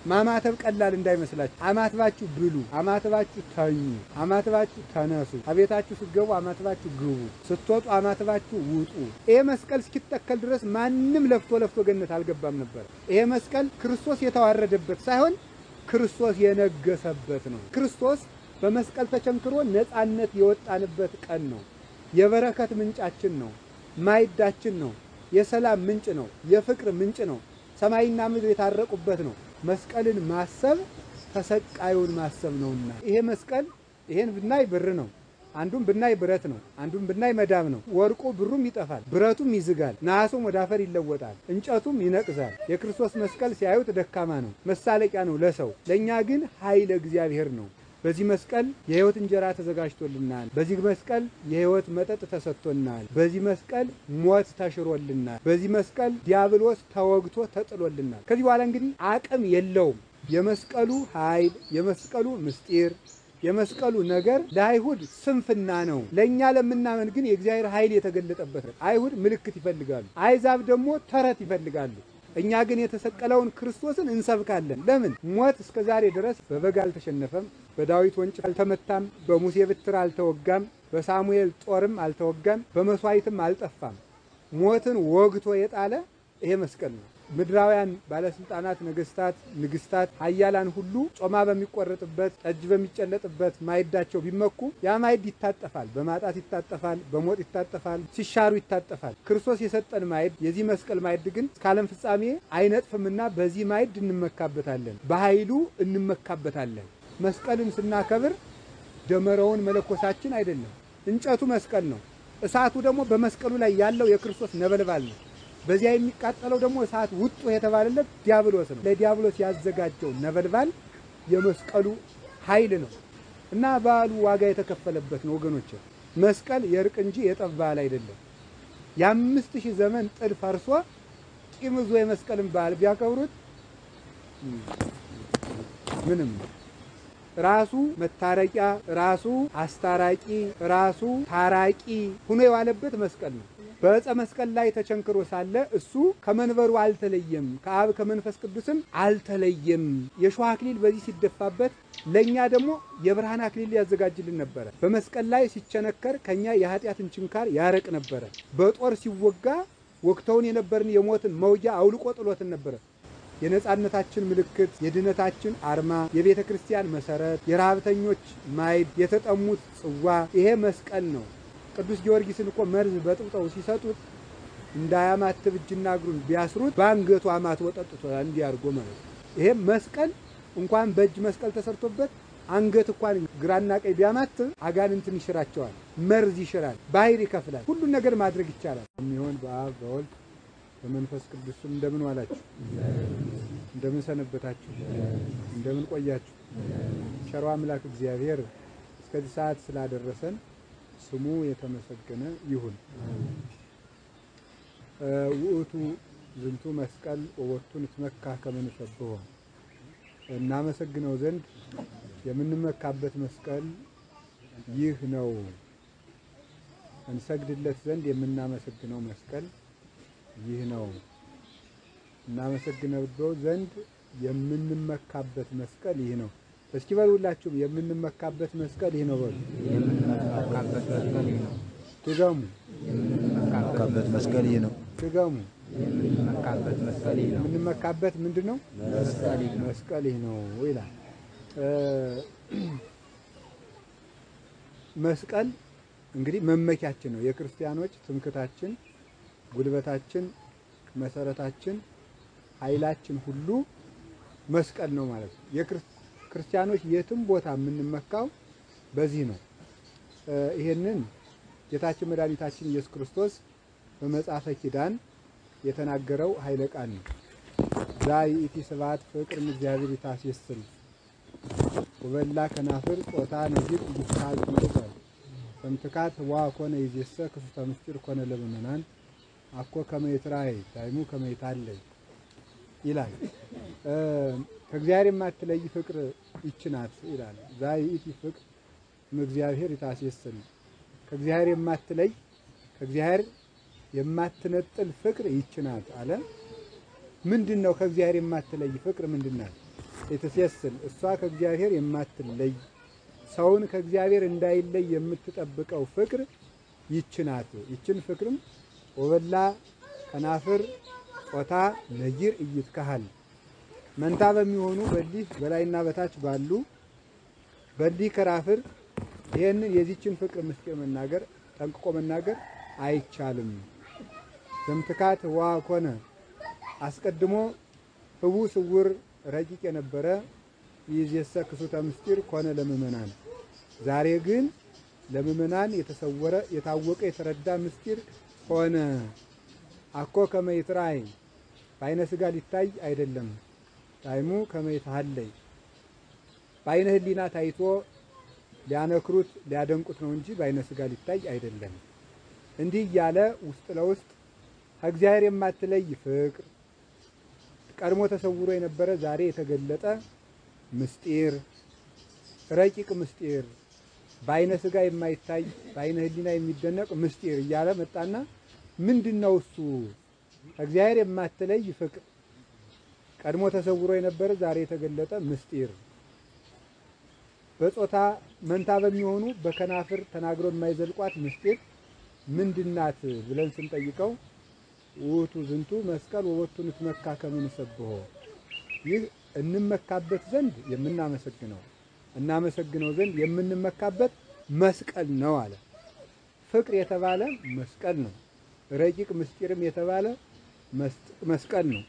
ማማተብ ቀላል እንዳይመስላችሁ። አማትባችሁ ብሉ፣ አማትባችሁ ተኙ፣ አማትባችሁ ተነሱ፣ አቤታችሁ ስትገቡ አማትባችሁ ግቡ፣ ስትወጡ አማትባችሁ ውጡ። ይሄ መስቀል እስኪተከል ድረስ ማንም ለፍቶ ገነት አልገባም ነበር። ይሄ መስቀል ክርስቶስ የተዋረደበት ሳይሆን ክርስቶስ የነገሰበት ነው። ክርስቶስ በመስቀል ተቸንክሮ ነፃነት የወጣንበት ቀን ነው። የበረከት ምንጫችን ነው። ማይዳችን ነው። የሰላም ምንጭ ነው። የፍቅር ምንጭ ነው። ሰማይና ምድር የታረቁበት ነው። መስቀልን ማሰብ ተሰቃዩን ማሰብ ነውና ይሄ መስቀል ይሄን ብናይ ብር ነው፣ አንዱን ብናይ ብረት ነው፣ አንዱን ብናይ መዳብ ነው። ወርቁ ብሩም ይጠፋል፣ ብረቱም ይዝጋል፣ ነሐሱም ወደ አፈር ይለወጣል፣ እንጨቱም ይነቅዛል። የክርስቶስ መስቀል ሲያዩት ደካማ ነው፣ መሳለቂያ ነው ለሰው። ለእኛ ግን ኃይለ እግዚአብሔር ነው። በዚህ መስቀል የሕይወት እንጀራ ተዘጋጅቶልናል። በዚህ መስቀል የሕይወት መጠጥ ተሰጥቶናል። በዚህ መስቀል ሞት ተሽሮልናል። በዚህ መስቀል ዲያብሎስ ተወግቶ ተጥሎልናል። ከዚህ በኋላ እንግዲህ አቅም የለውም። የመስቀሉ ኃይል፣ የመስቀሉ ምስጢር፣ የመስቀሉ ነገር ለአይሁድ ስንፍና ነው። ለእኛ ለምናመን ግን የእግዚአብሔር ኃይል የተገለጠበት ነው። አይሁድ ምልክት ይፈልጋሉ፣ አይዛብ ደግሞ ተረት ይፈልጋሉ። እኛ ግን የተሰቀለውን ክርስቶስን እንሰብካለን። ለምን? ሞት እስከ ዛሬ ድረስ በበግ አልተሸነፈም፣ በዳዊት ወንጭፍ አልተመታም፣ በሙሴ በትር አልተወጋም፣ በሳሙኤል ጦርም አልተወጋም፣ በመስዋዕትም አልጠፋም። ሞትን ወግቶ የጣለ ይሄ መስቀል ነው። ምድራውያን ባለስልጣናት፣ ነገስታት፣ ንግስታት፣ ኃያላን ሁሉ ጮማ በሚቆረጥበት ጠጅ በሚጨለጥበት ማይዳቸው ቢመኩ ያ ማይድ ይታጠፋል፣ በማጣት ይታጠፋል፣ በሞት ይታጠፋል፣ ሲሻሩ ይታጠፋል። ክርስቶስ የሰጠን ማይድ የዚህ መስቀል ማይድ ግን እስከ ዓለም ፍጻሜ አይነጥፍምና በዚህ ማይድ እንመካበታለን፣ በኃይሉ እንመካበታለን። መስቀልን ስናከብር ደመራውን መለኮሳችን አይደለም፣ እንጨቱ መስቀል ነው። እሳቱ ደግሞ በመስቀሉ ላይ ያለው የክርስቶስ ነበልባል ነው። በዚያ የሚቃጠለው ደግሞ እሳት ውጡ የተባለለት ዲያብሎስ ነው። ለዲያብሎስ ያዘጋጀው ነበልባል የመስቀሉ ኃይል ነው እና በዓሉ ዋጋ የተከፈለበት ነው ወገኖች። መስቀል የእርቅ እንጂ የጠብ በዓል አይደለም። የ5000 ዘመን ጥል ፈርሶ ቂም ይዞ የመስቀልን በዓል ቢያከብሩት ምንም ራሱ መታረቂያ፣ ራሱ አስታራቂ፣ ራሱ ታራቂ ሆኖ የዋለበት መስቀል ነው። በዕፀ መስቀል ላይ ተቸንክሮ ሳለ እሱ ከመንበሩ አልተለየም፣ ከአብ ከመንፈስ ቅዱስም አልተለየም። የሾህ አክሊል በዚህ ሲደፋበት ለእኛ ደግሞ የብርሃን አክሊል ያዘጋጅልን ነበረ። በመስቀል ላይ ሲቸነከር ከኛ የኃጢአትን ችንካር ያረቅ ነበረ። በጦር ሲወጋ ወቅተውን የነበርን የሞትን መውጊያ አውልቆ ጥሎትን ነበረ። የነጻነታችን ምልክት፣ የድነታችን አርማ፣ የቤተ ክርስቲያን መሰረት፣ የረሃብተኞች ማዕድ፣ የተጠሙት ጽዋ ይሄ መስቀል ነው። ቅዱስ ጊዮርጊስን እኮ መርዝ በጥብጠው ሲሰጡት እንዳያማትብ እጅና እግሩን ቢያስሩት በአንገቱ አማትቦ ጠጥቶታል እንዲያርጎ ማለት ነው። ይሄ መስቀል እንኳን በእጅ መስቀል ተሰርቶበት አንገት እንኳን ግራና ቀኝ ቢያማትብ አጋንንትን ይሽራቸዋል፣ መርዝ ይሽራል፣ ባህር ይከፍላል፣ ሁሉን ነገር ማድረግ ይቻላል። የሚሆን በአብ በወልድ በመንፈስ ቅዱስ እንደምን ዋላችሁ? እንደምን ሰነበታችሁ? እንደምን ቆያችሁ? ቸሩ አምላክ እግዚአብሔር እስከዚህ ሰዓት ስላደረሰን ስሙ የተመሰገነ ይሁን። ውእቱ ዝንቱ መስቀል ወወቱ ንትመካ ከመ ንሰብሖ። እናመሰግነው ዘንድ የምንመካበት መስቀል ይህ ነው። እንሰግድለት ዘንድ የምናመሰግነው መስቀል ይህ ነው። እናመሰግነው ዘንድ የምንመካበት መስቀል ይህ ነው። እስኪ በሉላችሁም የምንመካበት መስቀል ይህ ነው በሉ። የምንመካበት መስቀል ይህ ነው። ትገሙ የምንመካበት መስቀል ይህ ነው። ትገሙ የምንመካበት መስቀል ይህ ነው። የምንመካበት ምንድነው? መስቀል ይህ ነው ይላል። መስቀል እንግዲህ መመኪያችን ነው። የክርስቲያኖች ትምክታችን፣ ጉልበታችን፣ መሰረታችን፣ ኃይላችን ሁሉ መስቀል ነው ማለት ነው። ክርስቲያኖች የትም ቦታ የምንመካው በዚህ ነው። ይሄንን ጌታችን መድኃኒታችን ኢየሱስ ክርስቶስ በመጽሐፈ ኪዳን የተናገረው ኃይለ ቃል ነው። ዛይእቲ ስብሐት ፍቅር እግዚአብሔር ይታስየስል ወበላ ከናፍር ጾታ ነዚር ይስታል ነው ሰምትካት ዋኮነ ይዘሰ ክፍተ ምስጢር ኮነ ለምእመናን አኮ ከመ ይትራይ ዳይሙ ከመ ይታለይ ይላል። ከእግዚአብሔር የማትለይ ፍቅር ይችናት ይላል። ዛይእቲ ፍቅር እግዚአብሔር ይታስየስል ከእግዚአብሔር የማትለይ ከእግዚአብሔር የማትነጥል ፍቅር ይችናት አለ። ምንድነው ከእግዚአብሔር የማትለይ ፍቅር ምንድነው? የተሴስል እሷ ከእግዚአብሔር የማትለይ ሰውን ከእግዚአብሔር እንዳይለይ የምትጠብቀው ፍቅር ይችናት። ይችን ፍቅርም ወበላ ከናፍር ጾታ ነይር እይትካሃል መንታ በሚሆኑ በሊህ በላይና በታች ባሉ በሊህ ከራፍር ይሄንን የዚችን ፍቅር ምስጢር መናገር ጠንቅቆ መናገር አይቻልም። ዘምትካት ዋ ኮነ አስቀድሞ ህቡ ስውር ረቂቅ የነበረ ይዘሰ ክሱተ ምስጢር ኮነ ለምእመናን ዛሬ ግን ለምእመናን የተሰወረ የታወቀ የተረዳ ምስጢር ሆነ። አኮ ከመይትራይ በዓይነ ሥጋ ሊታይ አይደለም ታይሙ ከመይታለይ በዓይነ ህሊና ታይቶ ሊያነክሩት ሊያደንቁት ነው እንጂ በዓይነ ሥጋ ሊታይ አይደለም። እንዲህ እያለ ውስጥ ለውስጥ ከእግዚአብሔር የማትለይ ፍቅር ቀድሞ ተሰውሮ የነበረ ዛሬ የተገለጠ ምስጢር ረቂቅ ምስጢር በዓይነ ሥጋ የማይታይ በዓይነ ህሊና የሚደነቅ ምስጢር እያለ መጣና ምንድነው እሱ? ከእግዚአብሔር የማትለይ ፍቅር ቀድሞ ተሰውሮ የነበረ ዛሬ የተገለጠ ምስጢር በጾታ መንታ በሚሆኑ በከናፍር ተናግሮ የማይዘልቋት ምስጢር ምንድናት ብለን ስንጠይቀው ውቱ ዝንቱ መስቀል ወወቱ ንትመካ ከምንሰብሖ ይህ እንመካበት ዘንድ የምናመሰግነው እናመሰግነው ዘንድ የምንመካበት መስቀል ነው አለ። ፍቅር የተባለ መስቀል ነው። ረቂቅ ምስጢርም የተባለ መስቀል ነው።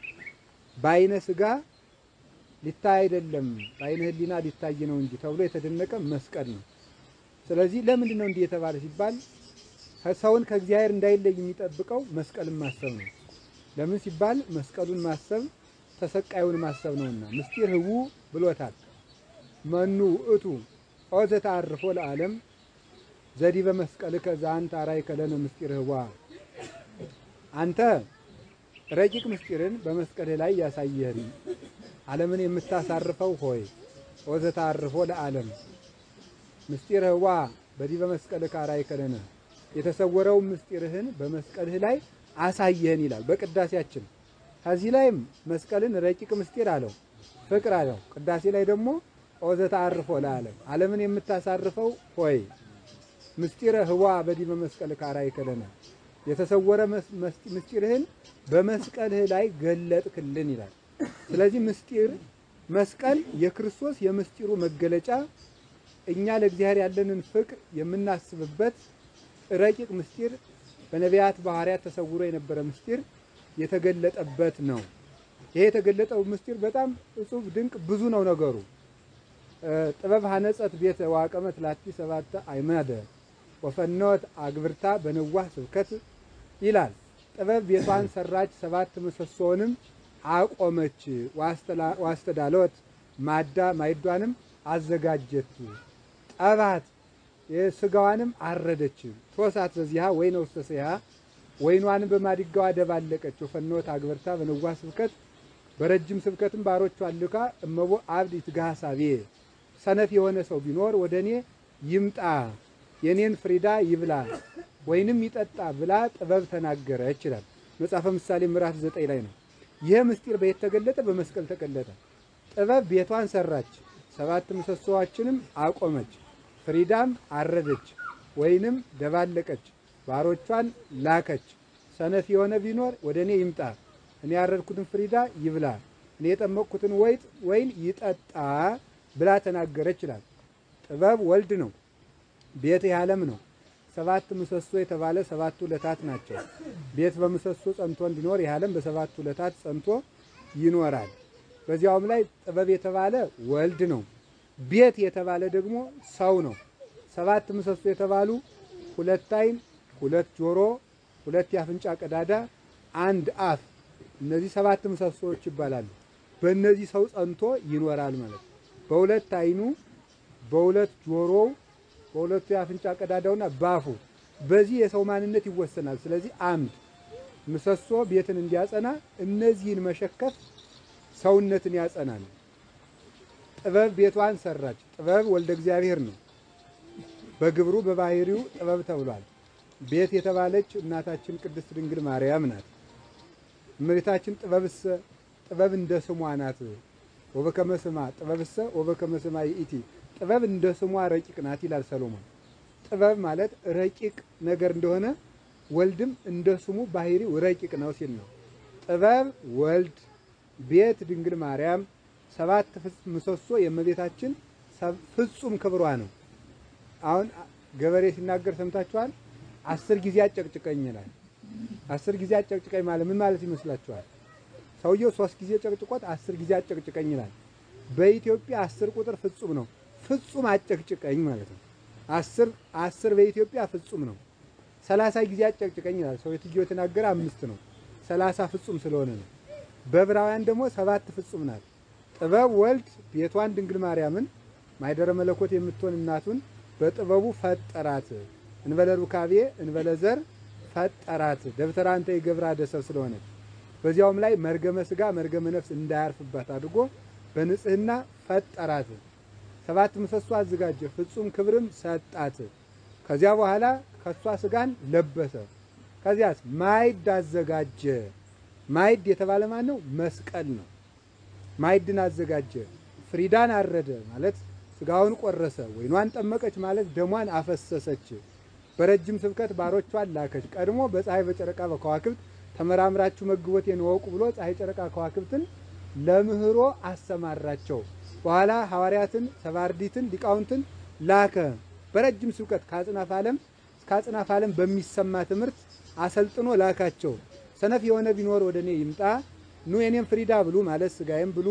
በዓይነ ሥጋ ሊታይ አይደለም በዓይነ ህሊና ሊታይ ነው እንጂ ተብሎ የተደነቀ መስቀል ነው። ስለዚህ ለምንድን ነው እንዲህ የተባለ ሲባል ሰውን ከእግዚአብሔር እንዳይለይ የሚጠብቀው መስቀልን ማሰብ ነው። ለምን ሲባል መስቀሉን ማሰብ ተሰቃዩን ማሰብ ነውና ምስጢር ህቡ ብሎታል። መኑ እቱ ኦዘ ተአርፎ ለዓለም ዘዲበ መስቀልከ ዘአንተ አርአይከ ለነ ምስጢር ህዋ አንተ ረቂቅ ምስጢርን በመስቀልህ ላይ ያሳየህን ዓለምን የምታሳርፈው ሆይ ኦዘ ተአርፎ ለዓለም ምስጢር ህዋ በዲበ መስቀልከ አርአይከ ለነ የተሰወረው ምስጢርህን በመስቀልህ ላይ አሳየህን ይላል በቅዳሴያችን። ከዚህ ላይም መስቀልን ረቂቅ ምስጢር አለው ፍቅር አለው። ቅዳሴ ላይ ደግሞ ኦዘ ተአርፎ ለዓለም ዓለምን የምታሳርፈው ሆይ ምስጢረ ህዋ በዲበ መስቀልከ አርአይከ ለነ የተሰወረ ምስጢርህን በመስቀልህ ላይ ገለጥክልን ይላል። ስለዚህ ምስጢር መስቀል የክርስቶስ የምስጢሩ መገለጫ እኛ ለእግዚአብሔር ያለንን ፍቅር የምናስብበት ረቂቅ ምስጢር በነቢያት ባህሪያት ተሰውሮ የነበረ ምስጢር የተገለጠበት ነው። ይሄ የተገለጠው ምስጢር በጣም እጹብ ድንቅ ብዙ ነው ነገሩ። ጥበብ ሀነጸት ቤተ ዋቀመት ላቲ ሰባተ አይመደ ወፈኖት አግብርታ በነዋህ ስብከት ይላል። ጥበብ ቤቷን ሰራች ሰባት ምሰሶንም አቆመች ዋስተዳለወት ማዳ ማይዷንም አዘጋጀች ጠባት የስጋዋንም አረደች ቶሳት በዚያ ወይነ ውስተሰያ ወይኗንም በማድጋዋ ደባለቀች። ወፈኖት አግብርታ በነዋህ ስብከት በረጅም ስብከትም ባሮቿን ልካ እመቦ አብድ ይትጋሳቤ ሰነፍ የሆነ ሰው ቢኖር ወደኔ ይምጣ የኔን ፍሪዳ ይብላ ወይንም ይጠጣ ብላ ጥበብ ተናገረች ይላል መጽሐፈ ምሳሌ ምዕራፍ 9 ላይ ነው። ይህ ምስጢር በየት ተገለጠ? በመስቀል ተገለጠ። ጥበብ ቤቷን ሰራች ሰባት ምሰሶዎችንም አቆመች ፍሪዳም አረደች ወይንም ደባለቀች ባሮቿን ላከች። ሰነፍ የሆነ ቢኖር ወደኔ ይምጣ እኔ ያረድኩትን ፍሪዳ ይብላ እኔ የጠመቅኩትን ወይን ይጠጣ ብላ ተናገረች ይላል። ጥበብ ወልድ ነው። ቤት የዓለም ነው። ሰባት ምሰሶ የተባለ ሰባቱ ዕለታት ናቸው። ቤት በምሰሶ ጸንቶ እንዲኖር የዓለም በሰባቱ ዕለታት ጸንቶ ይኖራል። በዚያውም ላይ ጥበብ የተባለ ወልድ ነው። ቤት የተባለ ደግሞ ሰው ነው። ሰባት ምሰሶ የተባሉ ሁለት ዓይን፣ ሁለት ጆሮ፣ ሁለት የአፍንጫ ቀዳዳ፣ አንድ አፍ እነዚህ ሰባት ምሰሶዎች ይባላሉ። በእነዚህ ሰው ጸንቶ ይኖራል ማለት ነው። በሁለት ዓይኑ፣ በሁለት ጆሮው፣ በሁለቱ የአፍንጫ ቀዳዳውና ባፉ በዚህ የሰው ማንነት ይወሰናል። ስለዚህ አምድ ምሰሶ ቤትን እንዲያጸና እነዚህን መሸከፍ ሰውነትን ያጸናል። ጥበብ ቤቷን ሰራች። ጥበብ ወልደ እግዚአብሔር ነው። በግብሩ በባህሪው ጥበብ ተብሏል። ቤት የተባለች እናታችን ቅድስት ድንግል ማርያም ናት። እመቤታችን ጥበብ እንደ ስሟ ናት። ወበከመ ስማ ጥበብሰ ወበከመ ስማ ይእቲ ጥበብ እንደ ስሟ ረቂቅ ናት ይላል ሰሎሞን። ጥበብ ማለት ረቂቅ ነገር እንደሆነ ወልድም እንደ ስሙ ባህሪው ረቂቅ ነው ሲል ነው። ጥበብ ወልድ፣ ቤት ድንግል ማርያም፣ ሰባት ምሰሶ የእመቤታችን ፍጹም ክብሯ ነው። አሁን ገበሬ ሲናገር ሰምታችኋል። 10 ጊዜ አጨቅጭቀኝ ይላል። 10 ጊዜ አጨቅጭቀኝ ማለት ምን ማለት ይመስላችኋል? ሰውየው 3 ጊዜ ጨቅጭቆት 10 ጊዜ አጨቅጭቀኝ ይላል። በኢትዮጵያ 10 ቁጥር ፍጹም ነው። ፍጹም አጨቅጭቀኝ ማለት ነው። 10 በኢትዮጵያ ፍጹም ነው። 30 ጊዜ አጨቅጭቀኝ ይላል። ሰው የትጊው የተናገረ 5 ነው። 30 ፍጹም ስለሆነ ነው። በዕብራውያን ደግሞ 7 ፍጹም ናት። ጥበብ ወልድ ቤቷን ድንግል ማርያምን ማይደረ መለኮት የምትሆን እናቱን በጥበቡ ፈጠራት። እንበለ ሩካቤ እንበለ ዘር ፈጠራት። ደብተራ አንተ የገብራ ደሰብ ስለሆነ በዚያውም ላይ መርገመ ሥጋ መርገመ ነፍስ እንዳያርፍባት አድርጎ በንጽህና ፈጠራት። 7 ምሰሶ አዘጋጀ፣ ፍጹም ክብርም ሰጣት። ከዚያ በኋላ ከሷ ሥጋን ለበሰ። ከዚያስ ማዕድ አዘጋጀ። ማዕድ የተባለ ማን ነው? መስቀል ነው። ማዕድን አዘጋጀ። ፍሪዳን አረደ ማለት ሥጋውን ቆረሰ። ወይኗን ጠመቀች ማለት ደሟን አፈሰሰች። በረጅም ስብከት ባሮቿን ላከች። ቀድሞ በፀሐይ በጨረቃ በከዋክብት ተመራምራችሁ መግቦቴን ወቁ ብሎ ፀሐይ ጨረቃ ከዋክብትን ለምህሮ አሰማራቸው። በኋላ ሐዋርያትን ሰባርዲትን ሊቃውንትን ላከ። በረጅም ስብከት ከአጽናፈ ዓለም እስከ አጽናፈ ዓለም በሚሰማ ትምህርት አሰልጥኖ ላካቸው። ሰነፍ የሆነ ቢኖር ወደ እኔ ይምጣ፣ ኑ የኔን ፍሪዳ ብሉ ማለት ሥጋዬን ብሉ፣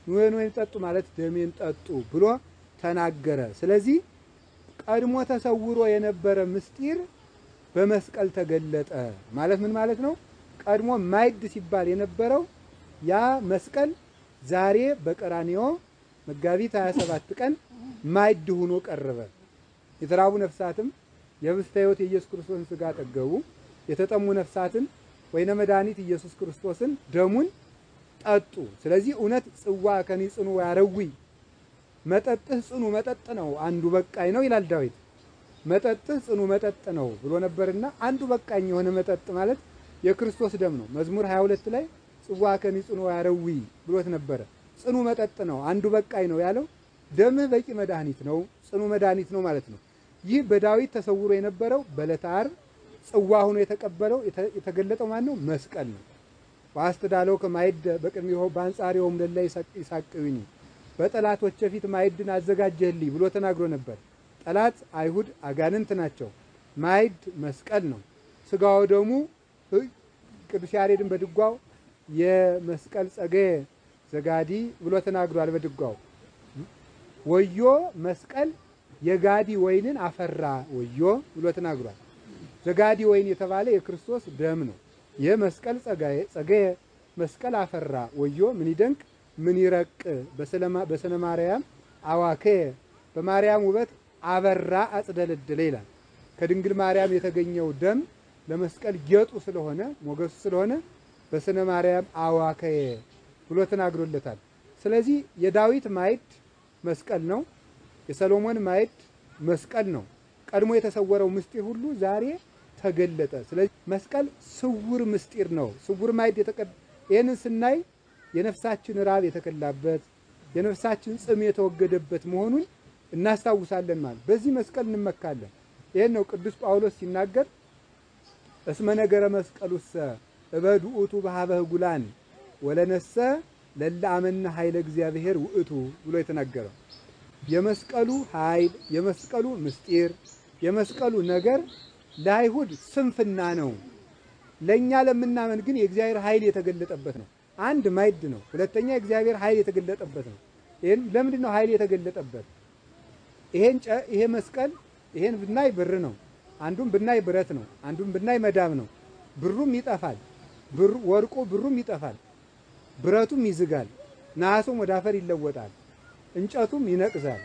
ኑ የኔን ጠጡ ማለት ደሜን ጠጡ ብሎ ተናገረ። ስለዚህ ቀድሞ ተሰውሮ የነበረ ምስጢር በመስቀል ተገለጠ ማለት ምን ማለት ነው? ቀድሞ ማዕድ ሲባል የነበረው ያ መስቀል ዛሬ በቀራንዮ መጋቢት 27 ቀን ማዕድ ሆኖ ቀረበ። የተራቡ ነፍሳትም የኅብስተ ሕይወት የኢየሱስ ክርስቶስን ሥጋ ጠገቡ። የተጠሙ ነፍሳትን ወይነ መድኃኒት ኢየሱስ ክርስቶስን ደሙን ጠጡ። ስለዚህ እውነት ጽዋ ከኒ ጽኑ ያረዊ መጠጥህ ጽኑ መጠጥ ነው አንዱ በቃኝ ነው ይላል ዳዊት። መጠጥህ ጽኑ መጠጥ ነው ብሎ ነበርና አንዱ በቃኝ የሆነ መጠጥ ማለት የክርስቶስ ደም ነው። መዝሙር 22 ላይ ጽዋ ከኒ ጽኑ ያረዊ ብሎት ነበረ። ጽኑ መጠጥ ነው አንዱ በቃኝ ነው ያለው። ደምህ በቂ መድኃኒት ነው፣ ጽኑ መድኃኒት ነው ማለት ነው። ይህ በዳዊት ተሰውሮ የነበረው በዕለተ ዓርብ ጽዋ ሆኖ የተቀበለው የተገለጠው ማን ነው? መስቀል ነው። ወአስተዳለው ከማዕድ በቅድሚሁ በአንጻሪሆሙ ለእለ ይሳቅዩኒ በጠላቶቼ ፊት ማዕድን አዘጋጀህልኝ ብሎ ተናግሮ ነበር። ጠላት አይሁድ አጋንንት ናቸው። ማዕድ መስቀል ነው። ሥጋው ደግሞ ቅዱስ ያሬድን በድጓው የመስቀል ጸገየ ዘጋዲ ብሎ ተናግሯል። በድጓው ወዮ መስቀል የጋዲ ወይንን አፈራ ወዮ ብሎ ተናግሯል። ዘጋዲ ወይን የተባለ የክርስቶስ ደም ነው። የመስቀል ጸገየ መስቀል አፈራ ወዮ ምን ይደንቅ ምን ይረቅ በስነ ማርያም አዋከየ በማርያም ውበት አበራ አጽደለደለ ይላል። ከድንግል ማርያም የተገኘው ደም ለመስቀል ጌጡ ስለሆነ ሞገሱ ስለሆነ በስነ ማርያም አዋከየ ብሎ ተናግሮለታል። ስለዚህ የዳዊት ማዕድ መስቀል ነው። የሰሎሞን ማዕድ መስቀል ነው። ቀድሞ የተሰወረው ምስጢር ሁሉ ዛሬ ተገለጠ። ስለዚህ መስቀል ስውር ምስጢር ነው። ስውር ማዕድ ይህንን ስናይ የነፍሳችን ራብ የተከላበት የነፍሳችን ጽም የተወገደበት መሆኑን እናስታውሳለን ማለት በዚህ መስቀል እንመካለን። ይሄን ነው ቅዱስ ጳውሎስ ሲናገር እስመ ነገረ መስቀሉሰ እበድ ውእቱ በሀበ ህጉላን ወለነሰ ለለ አመነ ኃይለ እግዚአብሔር ውእቱ ብሎ የተናገረው የመስቀሉ ኃይል የመስቀሉ ምስጢር የመስቀሉ ነገር ለአይሁድ ስንፍና ነው። ለኛ ለምናመን ግን የእግዚአብሔር ኃይል የተገለጠበት ነው። አንድ ማዕድ ነው። ሁለተኛ የእግዚአብሔር ኃይል የተገለጠበት ነው። ይሄን ለምንድን ነው ኃይል የተገለጠበት? ይሄ መስቀል ይሄን ብናይ ብር ነው፣ አንዱም ብናይ ብረት ነው፣ አንዱም ብናይ መዳብ ነው። ብሩም ይጠፋል፣ ወርቁ ብሩም ይጠፋል፣ ብረቱም ይዝጋል፣ ነሐሱም ወደ አፈር ይለወጣል፣ እንጨቱም ይነቅዛል።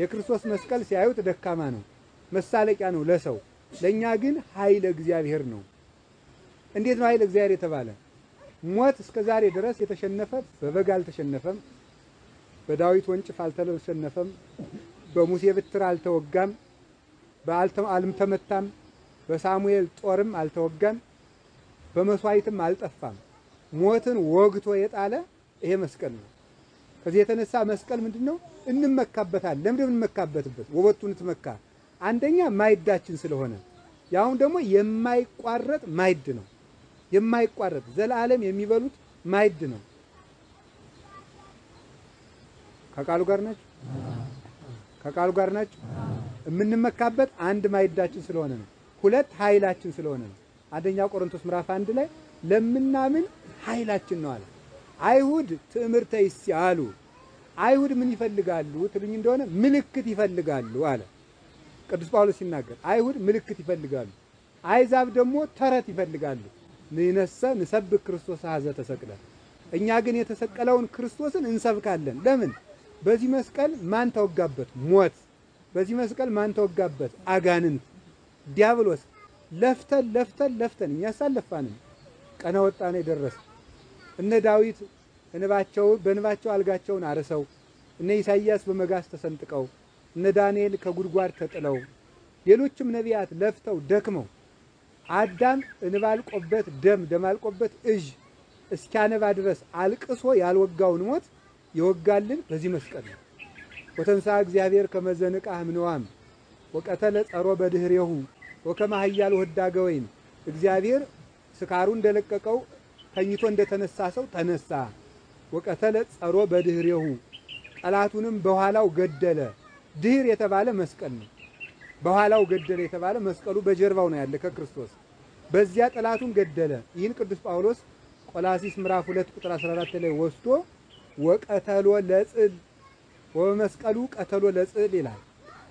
የክርስቶስ መስቀል ሲያዩት ደካማ ነው፣ መሳለቂያ ነው ለሰው። ለኛ ግን ኃይለ እግዚአብሔር ነው። እንዴት ነው ኃይለ እግዚአብሔር የተባለ? ሞት እስከ ዛሬ ድረስ የተሸነፈ በበግ አልተሸነፈም፣ በዳዊት ወንጭፍ አልተሸነፈም፣ በሙሴ ብትር አልተወጋም፣ አልተመታም፣ በሳሙኤል ጦርም አልተወጋም፣ በመስዋዕትም አልጠፋም። ሞትን ወግቶ የጣለ ይሄ መስቀል ነው። ከዚህ የተነሳ መስቀል ምንድነው እንመካበታለን። ለምን እንመካበትበት? ወበቱን ትመካ አንደኛ ማይዳችን ስለሆነ ያውን ደግሞ የማይቋረጥ ማይድ ነው። የማይቋረጥ ዘላለም የሚበሉት ማይድ ነው። ከቃሉ ጋር ናችሁ? ከቃሉ ጋር ናችሁ? የምንመካበት አንድ ማይዳችን ስለሆነ ነው። ሁለት ኃይላችን ስለሆነ ነው። አንደኛ ቆሮንቶስ ምዕራፍ 1 ላይ ለምናምን ኃይላችን ነው አለ። አይሁድ ትዕምርተ ይስአሉ። አይሁድ ምን ይፈልጋሉ ትሉኝ እንደሆነ ምልክት ይፈልጋሉ አለ ቅዱስ ጳውሎስ ሲናገር። አይሁድ ምልክት ይፈልጋሉ፣ አይዛብ ደግሞ ተረት ይፈልጋሉ። ንነሰ ንሰብክ ክርስቶስ ሀዘ ተሰቅለ። እኛ ግን የተሰቀለውን ክርስቶስን እንሰብካለን። ለምን? በዚህ መስቀል ማን ተወጋበት? ሞት። በዚህ መስቀል ማን ተወጋበት? አጋንንት፣ ዲያብሎስ። ለፍተን እኛ ሳለፋንም ቀነ ወጣኔ ደረሰ። እነ ዳዊት በእንባቸው አልጋቸውን አርሰው፣ እነ ኢሳይያስ በመጋዝ ተሰንጥቀው፣ እነ ዳንኤል ከጉድጓድ ተጥለው፣ ሌሎችም ነቢያት ለፍተው ደክመው አዳም እንባልቆበት ደማልቆበት እጅ እስኪያነባ ድረስ አልቅሶ ያልወጋውን ሞት ይወጋልን በዚህ መስቀል ነው። ወተንሥአ እግዚአብሔር ከመዘንቃ ህምነዋም ወቀተለ ጸሮ በድህሬሁ ወከመ ኃያል ወዳገ ወይን። እግዚአብሔር ስካሩ እንደለቀቀው ተኝቶ እንደተነሳ ሰው ተነሳ። ወቀተለ ጸሮ በድህሬሁ ጠላቱንም በኋላው ገደለ። ድህር የተባለ መስቀል ነው። በኋላው ገደለ የተባለ መስቀሉ በጀርባው ነው ያለ ከክርስቶስ። በዚያ ጠላቱን ገደለ። ይህን ቅዱስ ጳውሎስ ቆላሲስ ምዕራፍ 2 ቁጥር 14 ላይ ወስዶ ወቀተሎ ለጽል ወመስቀሉ ቀተሎ ለጽል ይላል።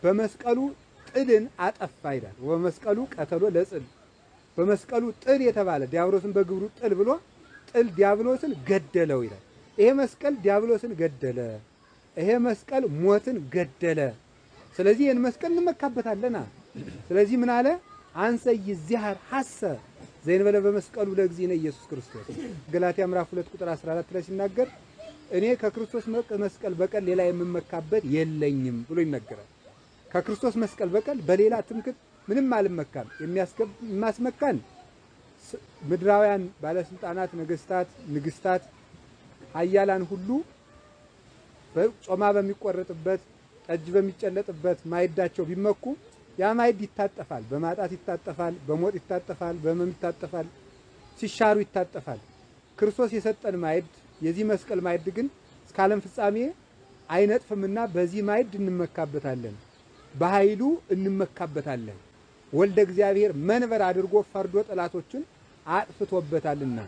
በመስቀሉ ጥልን አጠፋ ይላል። ወመስቀሉ ቀተሎ ለጽል፣ በመስቀሉ ጥል የተባለ ዲያብሎስን በግብሩ ጥል ብሎ ጥል ዲያብሎስን ገደለው ይላል። ይሄ መስቀል ዲያብሎስን ገደለ። ይሄ መስቀል ሞትን ገደለ። ስለዚህ ይህን መስቀል እንመካበታለና። ስለዚህ ምን አለ? አንሰ ይዚሃር ሐሰ ዘይንበለ በመስቀሉ ለእግዚእነ ኢየሱስ ክርስቶስ። ገላትያ ምዕራፍ 2 ቁጥር 14 ላይ ሲናገር እኔ ከክርስቶስ መስቀል በቀር ሌላ የምመካበት የለኝም ብሎ ይናገራል። ከክርስቶስ መስቀል በቀር በሌላ ትምክህት ምንም አልመካም። የሚያስመካን ምድራውያን ባለስልጣናት፣ ነገስታት፣ ንግስታት፣ ኃያላን ሁሉ ጾማ በሚቆረጥበት ጠጅ በሚጨለጥበት ማይዳቸው ቢመኩ ያ ማይድ ይታጠፋል። በማጣት ይታጠፋል፣ በሞት ይታጠፋል፣ በመም ይታጠፋል፣ ሲሻሩ ይታጠፋል። ክርስቶስ የሰጠን ማይድ የዚህ መስቀል ማይድ ግን እስከ ዓለም ፍጻሜ አይነጥፍምና በዚህ ማይድ እንመካበታለን፣ በኃይሉ እንመካበታለን። ወልደ እግዚአብሔር መንበር አድርጎ ፈርዶ ጠላቶችን አጥፍቶበታልና።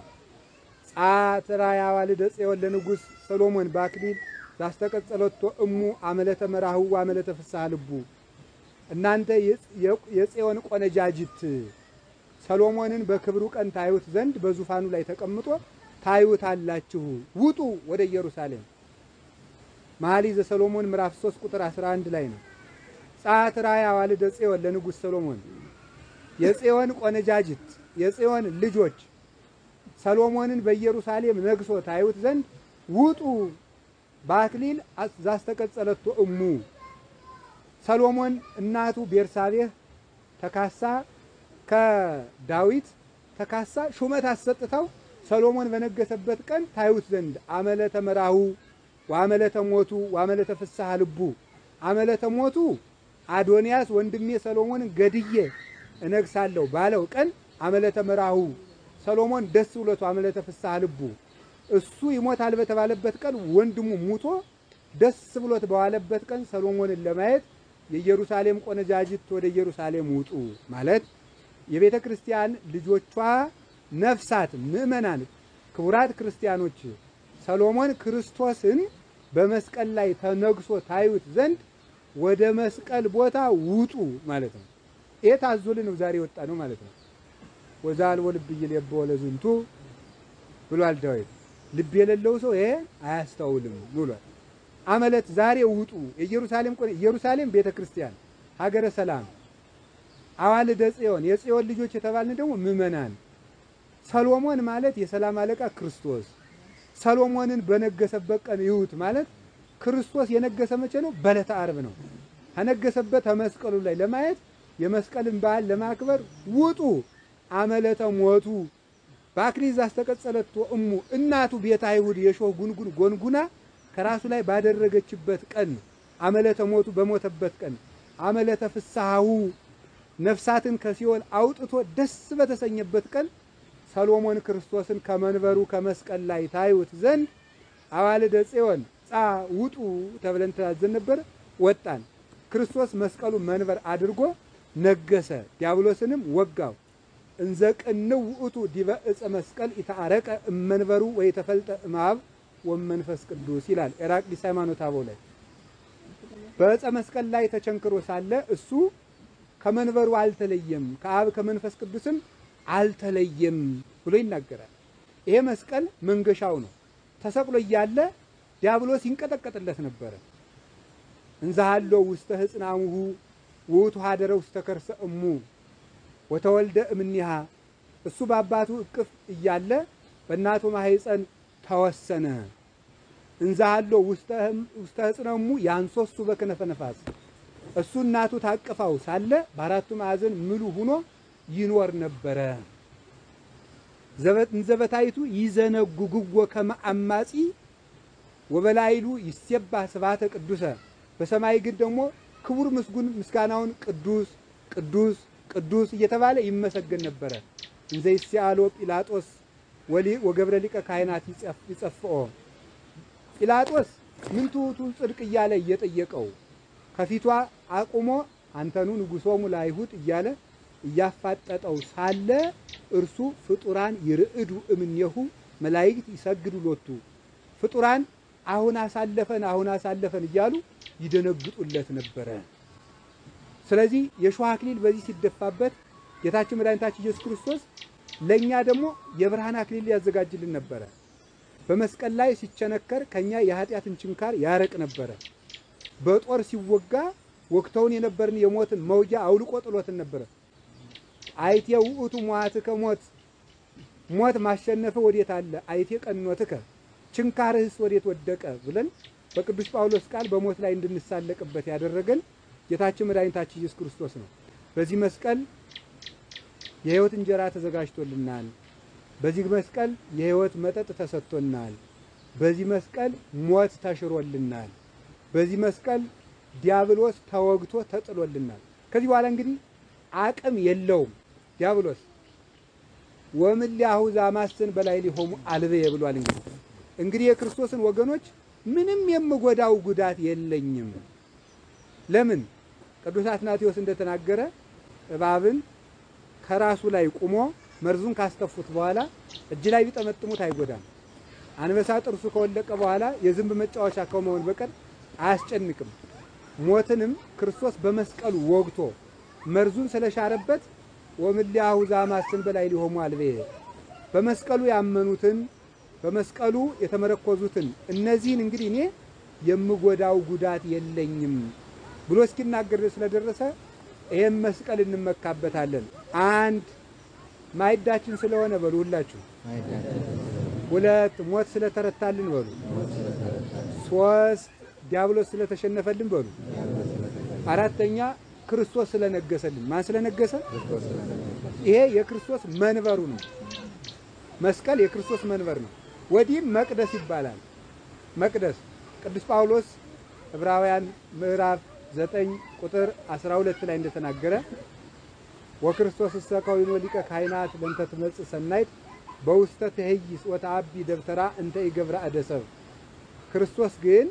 ጻትራ ያዋልደ ጽዮን ለንጉሥ ሰሎሞን በአክሊል ዛስተቀጸለቶ እሙ አመለተ መራሁ አመለተ ፍስሐ ልቡ። እናንተ የጽዮን ቆነጃጅት ሰሎሞንን በክብሩ ቀን ታዩት ዘንድ በዙፋኑ ላይ ተቀምጦ ታዩታላችሁ። ውጡ ወደ ኢየሩሳሌም። መኃልየ ዘሰሎሞን ምዕራፍ 3 ቁጥር 11 ላይ ነው። ጻትራ ያዋልደ ጽዮን ለንጉሥ ሰሎሞን። የጽዮን ቆነጃጅት የጽዮን ልጆች ሰሎሞንን በኢየሩሳሌም ነግሶ ታዩት ዘንድ ውጡ በአክሊል ዛስተቀጸለቶ እሙ። ሰሎሞን እናቱ ቤርሳቤህ ተካሳ ከዳዊት ተካሳ ሹመት አሰጥታው ሰሎሞን በነገሰበት ቀን ታዩት ዘንድ አመለተ መራሁ ወአመለተ ሞቱ ወአመለተ ፍስሐ ልቡ። አመለተ ሞቱ አዶንያስ ወንድሜ ሰሎሞንን ገድዬ እነግሳለሁ ባለው ቀን አመለተ መራሁ ሰሎሞን ደስ ብሎት አመለተ ፍስሐ ልቡ። እሱ ይሞታል በተባለበት ቀን ወንድሙ ሙቶ ደስ ብሎት በዋለበት ቀን ሰሎሞንን ለማየት የኢየሩሳሌም ቆነጃጅት ወደ ኢየሩሳሌም ውጡ ማለት የቤተ ክርስቲያን ልጆቿ ነፍሳት ምእመናን ክቡራት ክርስቲያኖች ሰሎሞን ክርስቶስን በመስቀል ላይ ተነግሶ ታዩት ዘንድ ወደ መስቀል ቦታ ውጡ ማለት ነው። ይሄ ታዞልን ነው ዛሬ ወጣ ነው ማለት ነው። ወዛልወ ልብ ይልየበ ወለዝንቱ ብሏል ዳዊት። ልብ የሌለው ሰው ይሄ አያስተውልም ብሏል። አመለት ዛሬ ውጡ። ኢየሩሳሌም ቤተ ክርስቲያን ሀገረ ሰላም አዋልደ ጽዮን የጽዮን ልጆች የተባልን ደግሞ ምእመናን። ሰሎሞን ማለት የሰላም አለቃ ክርስቶስ ሰሎሞንን በነገሰበት ቀን ይሁት ማለት ክርስቶስ የነገሰ መቼ ነው? በዕለተ ዓርብ ነው። ከነገሰበት መስቀሉ ላይ ለማየት የመስቀልን በዓል ለማክበር ውጡ። አመለተ ሞቱ በአክሊል ዛስተቀጸለቶ እሙ እናቱ ቤተ አይሁድ የሾህ ጉንጉን ጎንጉና ከራሱ ላይ ባደረገችበት ቀን አመለተ ሞቱ በሞተበት ቀን አመለተ ፍስሐሁ ነፍሳትን ከሲኦል አውጥቶ ደስ በተሰኘበት ቀን ሰሎሞን ክርስቶስን ከመንበሩ ከመስቀል ላይ ታዩት ዘንድ አዋልደ ጽዮን ጻ ውጡ ተብለን ተያዘን ነበር። ወጣን። ክርስቶስ መስቀሉ መንበር አድርጎ ነገሰ፣ ዲያብሎስንም ወጋው። እንዘ ቅንው ውእቱ ዲበ ዕፀ መስቀል ኢተአረቀ እመንበሩ ወይተፈልጠ እምአብ ወመንፈስ ቅዱስ ይላል ኤራቅሊስ ሃይማኖተ አበው ላይ። በዕፀ መስቀል ላይ ተቸንክሮ ሳለ እሱ ከመንበሩ አልተለየም፣ ከአብ ከመንፈስ ቅዱስም አልተለየም ብሎ ይናገራል። ይሄ መስቀል መንገሻው ነው። ተሰቅሎ እያለ ዲያብሎስ ይንቀጠቀጥለት ነበረ። እንዛሃሎ ውስተ ሕጽናሙሁ ውእቱ ሀደረ ውስተ ከርሰ እሙ ወተወልደ እምኔሃ እሱ በአባቱ እቅፍ እያለ በእናቱ ማህፀን ተወሰነ። እንዛሃሎ ውስተ ሕጽናሙ ያንሶሱ በክነፈ ነፋስ እሱ እናቱ ታቅፋው ሳለ በአራቱ ማዕዘን ምሉ ሆኖ ይኖር ነበረ። እንዘበታይቱ ይዘነጉጉጎ ከመ አማጺ ወበላይሉ ይሴባህ ስብሐተ ቅዱሰ በሰማይ ግን ደግሞ ክቡር ምስጉን ምስጋናውን ቅዱስ ቅዱስ ቅዱስ እየተባለ ይመሰገን ነበረ። እንዘ ይስአሎ ጲላጦስ ወገብረ ሊቀ ካህናት ይጸፍኦ ጲላጦስ ምንቱቱን ጽድቅ እያለ እየጠየቀው ከፊቷ አቁሞ አንተኑ ንጉሶሙ ለአይሁድ እያለ እያፋጠጠው ሳለ እርሱ ፍጡራን ይርዕዱ እምኔሁ መላእክት ይሰግዱ ሎቱ ፍጡራን አሁን አሳለፈን እያሉ ይደነግጡለት ነበረ። ስለዚህ የሾህ አክሊል በዚህ ሲደፋበት ጌታችን መድኃኒታችን ኢየሱስ ክርስቶስ ለኛ ደግሞ የብርሃን አክሊል ያዘጋጅልን ነበረ። በመስቀል ላይ ሲቸነከር ከኛ የኃጢአትን ችንካር ያረቅ ነበረ። በጦር ሲወጋ ወቅተውን የነበርን የሞትን መውጊያ አውልቆ ጥሎትን ነበረ። አይቴ ውእቱ ሞዓትከ ሞት ማሸነፈ ወዴት አለ? አይቴ ቀኖትከ ችንካርህስ ወዴት ወደቀ? ብለን በቅዱስ ጳውሎስ ቃል በሞት ላይ እንድንሳለቅበት ያደረገን ጌታችን መድኃኒታችን ኢየሱስ ክርስቶስ ነው። በዚህ መስቀል የሕይወት እንጀራ ተዘጋጅቶልናል። በዚህ መስቀል የሕይወት መጠጥ ተሰጥቶናል። በዚህ መስቀል ሞት ተሽሮልናል። በዚህ መስቀል ዲያብሎስ ተወግቶ ተጥሎልናል። ከዚህ በኋላ እንግዲህ አቅም የለውም ዲያብሎስ። ወምልያሁ ዛማስን በላይ ሊሆሙ አልበየ ብሏል። እንግዲህ የክርስቶስን ወገኖች ምንም የምጎዳው ጉዳት የለኝም። ለምን? ቅዱስ አትናቴዎስ እንደተናገረ እባብን ከራሱ ላይ ቁሞ መርዙን ካስተፉት በኋላ እጅ ላይ ቢጠመጥሙት አይጎዳም። አንበሳ ጥርሱ ከወለቀ በኋላ የዝንብ መጫወቻ ከመሆን በቀር አያስጨንቅም። ሞትንም ክርስቶስ በመስቀሉ ወግቶ መርዙን ስለሻረበት ወምልያሁ ዛማስን በላይ ሊሆሙ አልበየ በመስቀሉ ያመኑትን በመስቀሉ የተመረኮዙትን እነዚህን እንግዲህ እኔ የምጎዳው ጉዳት የለኝም ብሎ እስኪናገር ስለደረሰ ይሄን መስቀል እንመካበታለን። አንድ ማይዳችን ስለሆነ በሉ ሁላችሁ። ሁለት ሞት ስለተረታልን በሉ። ሶስት ዲያብሎስ ስለተሸነፈልን በሉ። አራተኛ ክርስቶስ ስለነገሰልን። ማን ስለነገሰ? ይሄ የክርስቶስ መንበሩ ነው። መስቀል የክርስቶስ መንበር ነው። ወዲህም መቅደስ ይባላል። መቅደስ ቅዱስ ጳውሎስ ዕብራውያን ምዕራፍ 9 ቁጥር 12 ላይ እንደተናገረ ወክርስቶስ እሰከዊኖ ሊቀ ካህናት ለእንተ ትመጽእ ሰናይት በውስተ ትሄይስ ወተአቢ ደብተራ እንተ ይገብራ እደሰብ። ክርስቶስ ግን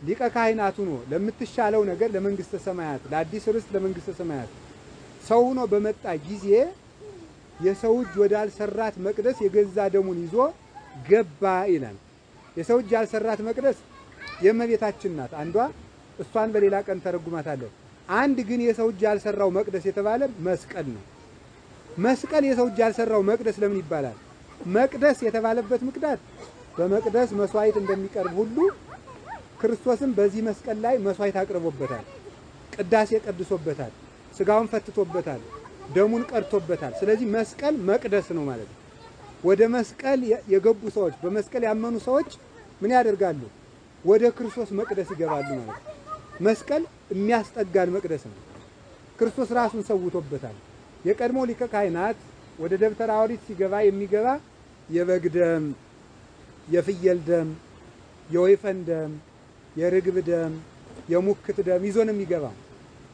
ሊቀ ካህናት ሆኖ ለምትሻለው ነገር ለመንግስተ ሰማያት ለአዲስ ርስት ለመንግስተ ሰማያት ሰው ሆኖ በመጣ ጊዜ የሰው እጅ ወዳልሰራት መቅደስ የገዛ ደሙን ይዞ ገባ ይላል። የሰው እጅ ያልሰራት መቅደስ የእመቤታችን ናት አንዷ። እሷን በሌላ ቀን ተረጉማታለሁ። አንድ ግን የሰው እጅ ያልሰራው መቅደስ የተባለ መስቀል ነው። መስቀል የሰው እጅ ያልሰራው መቅደስ ለምን ይባላል? መቅደስ የተባለበት ምክንያት በመቅደስ መስዋዕት እንደሚቀርብ ሁሉ ክርስቶስም በዚህ መስቀል ላይ መስዋዕት አቅርቦበታል። ቅዳሴ ቀድሶበታል። ስጋውን ፈትቶበታል። ደሙን ቀድቶበታል። ስለዚህ መስቀል መቅደስ ነው ማለት ነው። ወደ መስቀል የገቡ ሰዎች በመስቀል ያመኑ ሰዎች ምን ያደርጋሉ? ወደ ክርስቶስ መቅደስ ይገባሉ ማለት ነው። መስቀል የሚያስጠጋን መቅደስ ነው። ክርስቶስ ራሱን ሰውቶበታል። የቀድሞ ሊቀ ካህናት ወደ ደብተራ ኦሪት ሲገባ የሚገባ የበግ ደም፣ የፍየል ደም፣ የወይፈን ደም፣ የርግብ ደም፣ የሙክት ደም ይዞ ነው የሚገባው።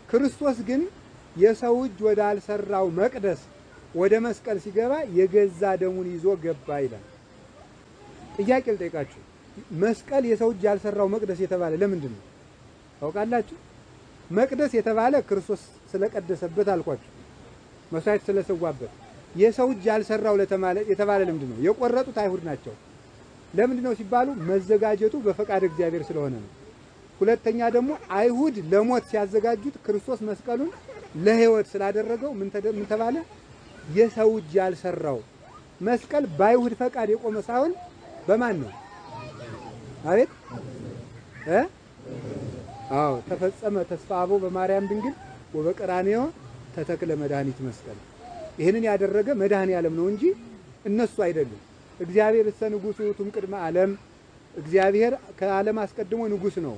ክርስቶስ ግን የሰው እጅ ወደ አልሰራው መቅደስ ወደ መስቀል ሲገባ የገዛ ደሙን ይዞ ገባ ይላል። ጥያቄ ልጠይቃችሁ። መስቀል የሰው እጅ ያልሰራው መቅደስ የተባለ ለምንድን ነው ታውቃላችሁ? መቅደስ የተባለ ክርስቶስ ስለቀደሰበት አልኳችሁ፣ መስዋዕት ስለሰዋበት። የሰው እጅ ያልሰራው የተባለ ለምንድን ነው? የቆረጡት አይሁድ ናቸው። ለምንድን ነው ሲባሉ መዘጋጀቱ በፈቃድ እግዚአብሔር ስለሆነ ነው። ሁለተኛ ደግሞ አይሁድ ለሞት ሲያዘጋጁት ክርስቶስ መስቀሉን ለሕይወት ስላደረገው ምን ተባለ? የሰው እጅ ያልሰራው። መስቀል በአይሁድ ፈቃድ የቆመ ሳይሆን በማን ነው? አቤት አዎ ተፈጸመ ተስፋ አበው በማርያም ድንግል ወበቀራንዮ ተተክለ መድኃኒት መስቀል። ይህንን ያደረገ መድኃኔ ዓለም ነው እንጂ እነሱ አይደሉም። እግዚአብሔር እሰ ንጉሡ ውእቱም ቅድመ ዓለም፣ እግዚአብሔር ከዓለም አስቀድሞ ንጉሥ ነው።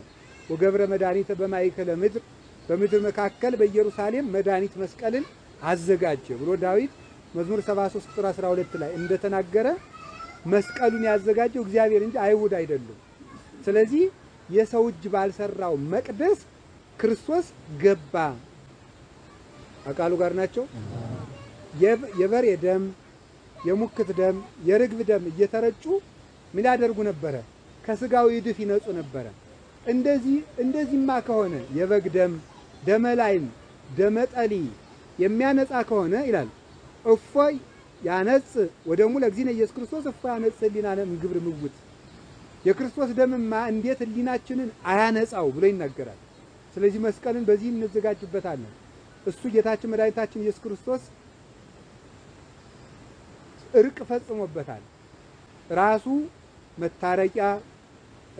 ወገብረ መድኃኒተ በማእከለ ምድር፣ በምድር መካከል በኢየሩሳሌም መድኃኒት መስቀልን አዘጋጀ ብሎ ዳዊት መዝሙር 73 ቁጥር 12 ላይ እንደተናገረ መስቀሉን ያዘጋጀው እግዚአብሔር እንጂ አይሁድ አይደሉም። ስለዚህ የሰው እጅ ባልሰራው መቅደስ ክርስቶስ ገባ። አቃሉ ጋር ናቸው። የበሬ ደም፣ የሙክት ደም፣ የርግብ ደም እየተረጩ ምን ያደርጉ ነበረ? ከስጋው ይድፍ ይነጹ ነበረ። እንደዚህማ ከሆነ የበግ ደም ደመላይም ደመጠሊ የሚያነጻ ከሆነ ይላል እፎይ ያነጽ ወደሙ ለእግዚእነ ኢየሱስ ክርስቶስ እፎይ ያነጽ ህሊናነ እምግብር ምውት። የክርስቶስ ደምማ እንዴት ህሊናችንን አያነጻው ብሎ ይናገራል። ስለዚህ መስቀልን በዚህ እንዘጋጅበታለን። እሱ ጌታችን መድኃኒታችን ኢየሱስ ክርስቶስ እርቅ ፈጽሞበታል። ራሱ መታረቂያ፣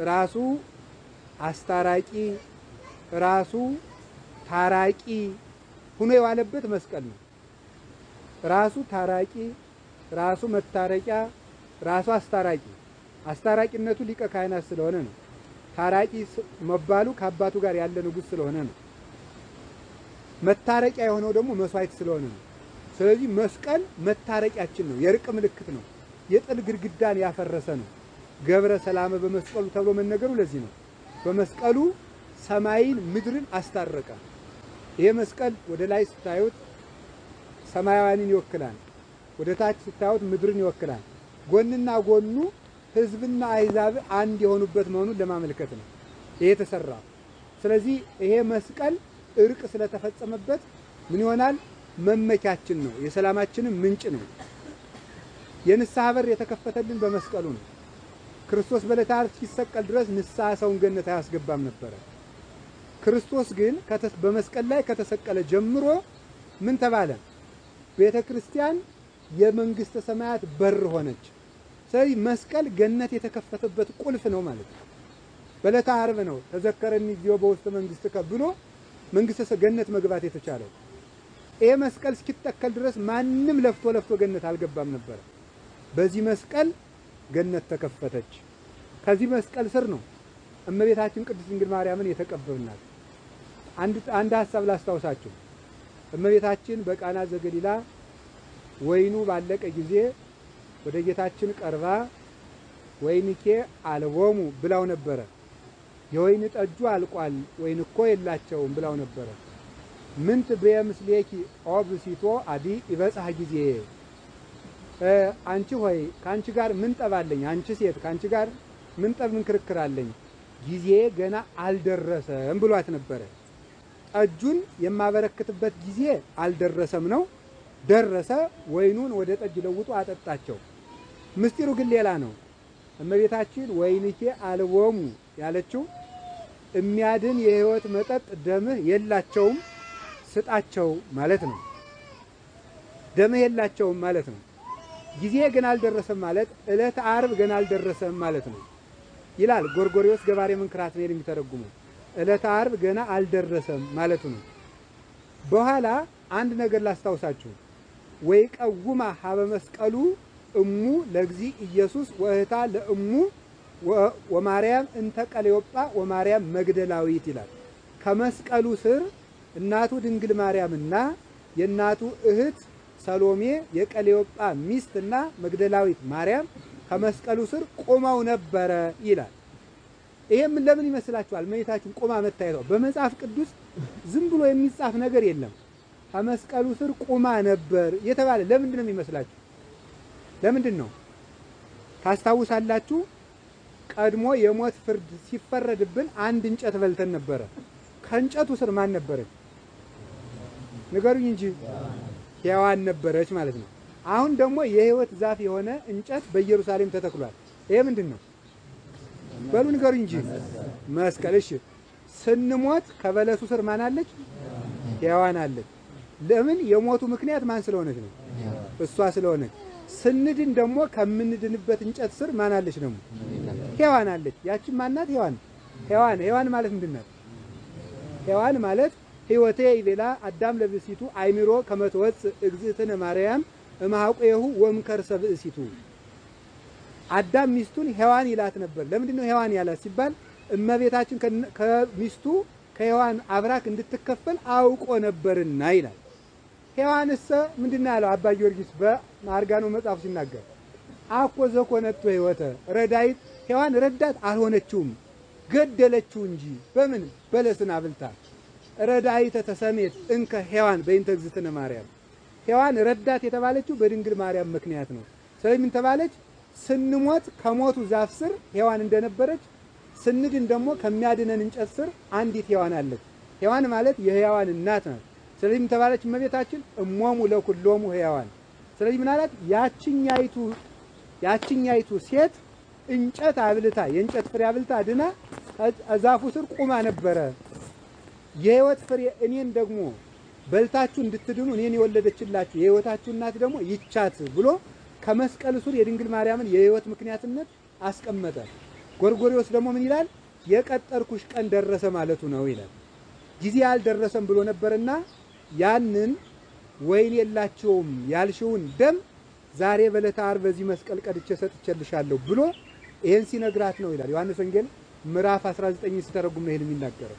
ራሱ አስታራቂ፣ ራሱ ታራቂ ሆኖ የዋለበት መስቀል ነው። ራሱ ታራቂ፣ ራሱ መታረቂያ፣ ራሱ አስታራቂ። አስታራቂነቱ ሊቀ ካህናት ስለሆነ ነው። ታራቂ መባሉ ከአባቱ ጋር ያለ ንጉሥ ስለሆነ ነው። መታረቂያ የሆነው ደግሞ መስዋዕት ስለሆነ ነው። ስለዚህ መስቀል መታረቂያችን ነው። የእርቅ ምልክት ነው። የጥል ግድግዳን ያፈረሰ ነው። ገብረ ሰላመ በመስቀሉ ተብሎ መነገሩ ለዚህ ነው። በመስቀሉ ሰማይን ምድርን አስታረቀ። ይሄ መስቀል ወደ ላይ ስታዩት ሰማያውያንን ይወክላል፣ ወደ ታች ስታዩት ምድርን ይወክላል። ጎንና ጎኑ ሕዝብና አሕዛብ አንድ የሆኑበት መሆኑን ለማመልከት ነው ይሄ ተሰራው። ስለዚህ ይሄ መስቀል እርቅ ስለተፈጸመበት ምን ይሆናል? መመኪያችን ነው። የሰላማችንም ምንጭ ነው። የንስሐ በር የተከፈተልን በመስቀሉ ነው። ክርስቶስ በዕለተ ዓርብ ሲሰቀል ድረስ ንስሐ ሰውን ገነት አያስገባም ነበረ። ክርስቶስ ግን በመስቀል ላይ ከተሰቀለ ጀምሮ ምን ተባለ? ቤተ ክርስቲያን የመንግስተ ሰማያት በር ሆነች። ስለዚህ መስቀል ገነት የተከፈተበት ቁልፍ ነው ማለት ነው። በዕለተ ዓርብ ነው ተዘከረኒ እግዚኦ በውስተ መንግሥትከ ብሎ መንግስተ ገነት መግባት የተቻለው። ይሄ መስቀል እስኪተከል ድረስ ማንም ለፍቶ ገነት አልገባም ነበር። በዚህ መስቀል ገነት ተከፈተች። ከዚህ መስቀል ስር ነው እመቤታችን ቅድስት ድንግል ማርያምን የተቀበልናት። አንድ ሐሳብ ላስታውሳችሁ። እመቤታችን በቃና ዘገሊላ ወይኑ ባለቀ ጊዜ ወደ ጌታችን ቀርባ ወይንኬ አልቦሙ ብላው ነበረ። የወይን ጠጁ አልቋል፣ ወይን እኮ የላቸውም ብላው ነበረ። ምንት በምስሌኪ ኦብሲቶ አዲ ይበጻህ ጊዜ፣ አንቺ ሆይ ካንቺ ጋር ምን ጠባለኝ? አንቺ ሴት ካንቺ ጋር ምን ጠብ ምን ክርክር አለኝ? ጊዜ ገና አልደረሰም ብሏት ነበረ። ጠጁን የማበረክትበት ጊዜ አልደረሰም ነው። ደረሰ። ወይኑን ወደ ጠጅ ለውጦ አጠጣቸው። ምስጢሩ ግን ሌላ ነው። እመቤታችን ወይንኬ አልቦሙ ያለችው የሚያድን የሕይወት መጠጥ ደምህ የላቸውም ስጣቸው ማለት ነው። ደምህ የላቸውም ማለት ነው። ጊዜ ገና አልደረሰም ማለት ዕለተ ዓርብ ገና አልደረሰም ማለት ነው ይላል ጎርጎርዮስ ገባሬ መንክራት ነው የሚተረጉመው። ዕለተ ዓርብ ገና አልደረሰም ማለቱ ነው። በኋላ አንድ ነገር ላስታውሳችሁ። ወይ ቀውማ ሀበ መስቀሉ እሙ ለግዚ ኢየሱስ ወእህታ ለእሙ ወማርያም እንተ ቀለዮጳ ወማርያም መግደላዊት ይላል። ከመስቀሉ ስር እናቱ ድንግል ማርያምና የእናቱ እህት ሰሎሜ የቀለዮጳ ሚስትና መግደላዊት ማርያም ከመስቀሉ ስር ቆመው ነበረ ይላል። ይሄም ለምን ይመስላችኋል? እመቤታችን ቁማ መታየቷ በመጽሐፍ ቅዱስ ዝም ብሎ የሚጻፍ ነገር የለም። ከመስቀሉ ስር ቁማ ነበር የተባለ ለምንድን ነው የሚመስላችሁ? ለምንድን ነው ታስታውሳላችሁ? ቀድሞ የሞት ፍርድ ሲፈረድብን አንድ እንጨት በልተን ነበረ። ከእንጨቱ ስር ማን ነበረች? ንገሩኝ እንጂ ሔዋን ነበረች ማለት ነው። አሁን ደግሞ የሕይወት ዛፍ የሆነ እንጨት በኢየሩሳሌም ተተክሏል። ይሄ ምንድን ነው? በሉ ንገሩኝ እንጂ መስቀል። እሺ ስንሞት ከበለሱ ስር ማን አለች? ሔዋን አለች። ለምን? የሞቱ ምክንያት ማን ስለሆነች ነው? እሷ ስለሆነች። ስንድን ደግሞ ከምንድንበት እንጨት ስር ማን አለች? ደግሞ ሔዋን አለች። ያቺን ማናት? ሔዋን ማለት ምንድን ናት? ሔዋን ማለት ሕይወቴ ይቤላ አዳም ለብእሲቱ አይምሮ ከመተወፅ እግዝእትነ ማርያም እምኀቁሁ ወእምከርሰ ብእሲቱ። አዳም ሚስቱን ሔዋን ይላት ነበር። ለምንድን ነው ሔዋን ያላት ሲባል እመቤታችን ከሚስቱ ከሔዋን አብራክ እንድትከፈል አውቆ ነበርና ይላል። ሔዋንስ ምንድን ነው ያለው አባ ጊዮርጊስ በማርጋኖ መጽሐፍ ሲናገር? አኮ ዘኮነቶ ሕይወተ ረዳይት፣ ሔዋን ረዳት አልሆነችውም ገደለችው እንጂ። በምን? በለስን አብልታ። ረዳይተ ተሰሜት እንከ ሔዋን በእንተ እግዝእትነ ማርያም። ሔዋን ረዳት የተባለችው በድንግል ማርያም ምክንያት ነው። ስለዚህ ምን ተባለች? ስንሞት ከሞቱ ዛፍ ስር ሔዋን እንደነበረች ስንድን ደግሞ ከሚያድነን እንጨት ስር አንዲት ሔዋን አለች። ሔዋን ማለት የሕያዋን እናት ናት። ስለዚህ ምን ተባለች እመቤታችን? እሞሙ ለኩሎሙ ሕያዋን። ስለዚህ ምን አላት? ያችኛይቱ ሴት እንጨት አብልታ የእንጨት ፍሬ አብልታ ድና ዛፉ ስር ቁማ ነበረ። የሕይወት ፍሬ እኔን ደግሞ በልታችሁ እንድትድኑ እኔን የወለደችላችሁ የሕይወታችሁ እናት ደግሞ ይቻት ብሎ ከመስቀል ስር የድንግል ማርያምን የሕይወት ምክንያትነት አስቀመጠ። ጎርጎርዮስ ደግሞ ምን ይላል? የቀጠርኩሽ ቀን ደረሰ ማለቱ ነው ይላል። ጊዜ አልደረሰም ብሎ ነበርና ያንን ወይን የላቸውም ያልሽውን ደም ዛሬ በዕለተ ዓርብ በዚህ መስቀል ቀድቼ ሰጥቼልሻለሁ ብሎ ይሄን ሲነግራት ነው ይላል ዮሐንስ ወንጌል ምዕራፍ 19 ሲተረጉም ነው ይሄን የሚናገረው።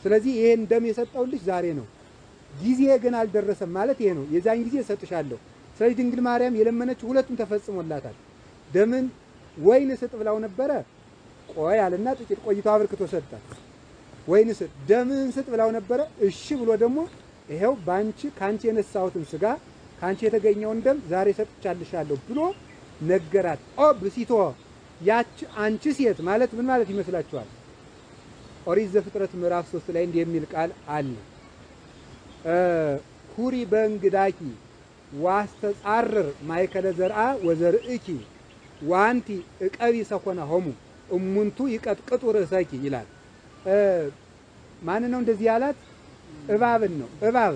ስለዚህ ይሄን ደም የሰጠውልሽ ዛሬ ነው፣ ጊዜ ግን አልደረሰም ማለት ይሄ ነው። የዛን ጊዜ እሰጥሻለሁ። ስለዚህ ድንግል ማርያም የለመነችው ሁለቱም ተፈጽሞላታል። ደምን ወይን ስጥ ብላው ነበረ። ቆይ አለና ጥቂት ቆይቶ አብርክቶ ሰጣት። ወይን ስጥ፣ ደምን ስጥ ብላው ነበረ። እሺ ብሎ ደግሞ ይሄው ካንቺ የነሳሁትን ስጋ ካንቺ የተገኘውን ደም ዛሬ ሰጥቻልሻለሁ ብሎ ነገራት። ብሲቶ ያች አንቺ ሴት ማለት ምን ማለት ይመስላችኋል? ኦሪት ዘፍጥረት ምዕራፍ 3 ላይ እንዲህ የሚል ቃል አለ። ሁሪ በእንግዳኪ ዋስተጻርር ማእከለ ዘርአ ወዘርእኪ ዋንቲ እቀቢ ሰኮነሆሙ እሙንቱ ይቀጥቅጡ ርእሰኪ ይላል። ማን ነው እንደዚህ ያላት? እባብን ነው። እባብ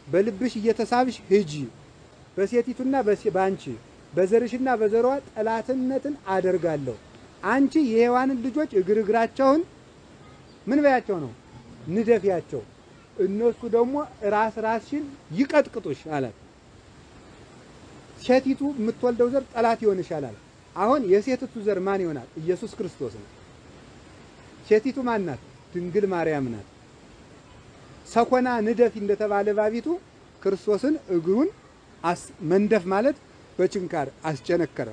በልብሽ እየተሳብሽ ሂጂ፣ በሴቲቱና በአንቺ በዘርሽና በዘሯ ጠላትነትን አደርጋለሁ። አንቺ የሔዋንን ልጆች እግራቸውን ምን በያቸው ነው? ንደፊያቸው። እነሱ ደግሞ ራስሽን ይቀጥቅጡሽ አላት። ሴቲቱ የምትወልደው ዘር ጠላት ይሆንሻል አለ። አሁን የሴቲቱ ዘር ማን ይሆናል? ኢየሱስ ክርስቶስ ነው። ሴቲቱ ማን ናት? ድንግል ማርያም ናት። ሰኮና ንደፊ እንደተባለ ባቢቱ ክርስቶስን እግሩን መንደፍ ማለት በችንካር አስጨነከረ።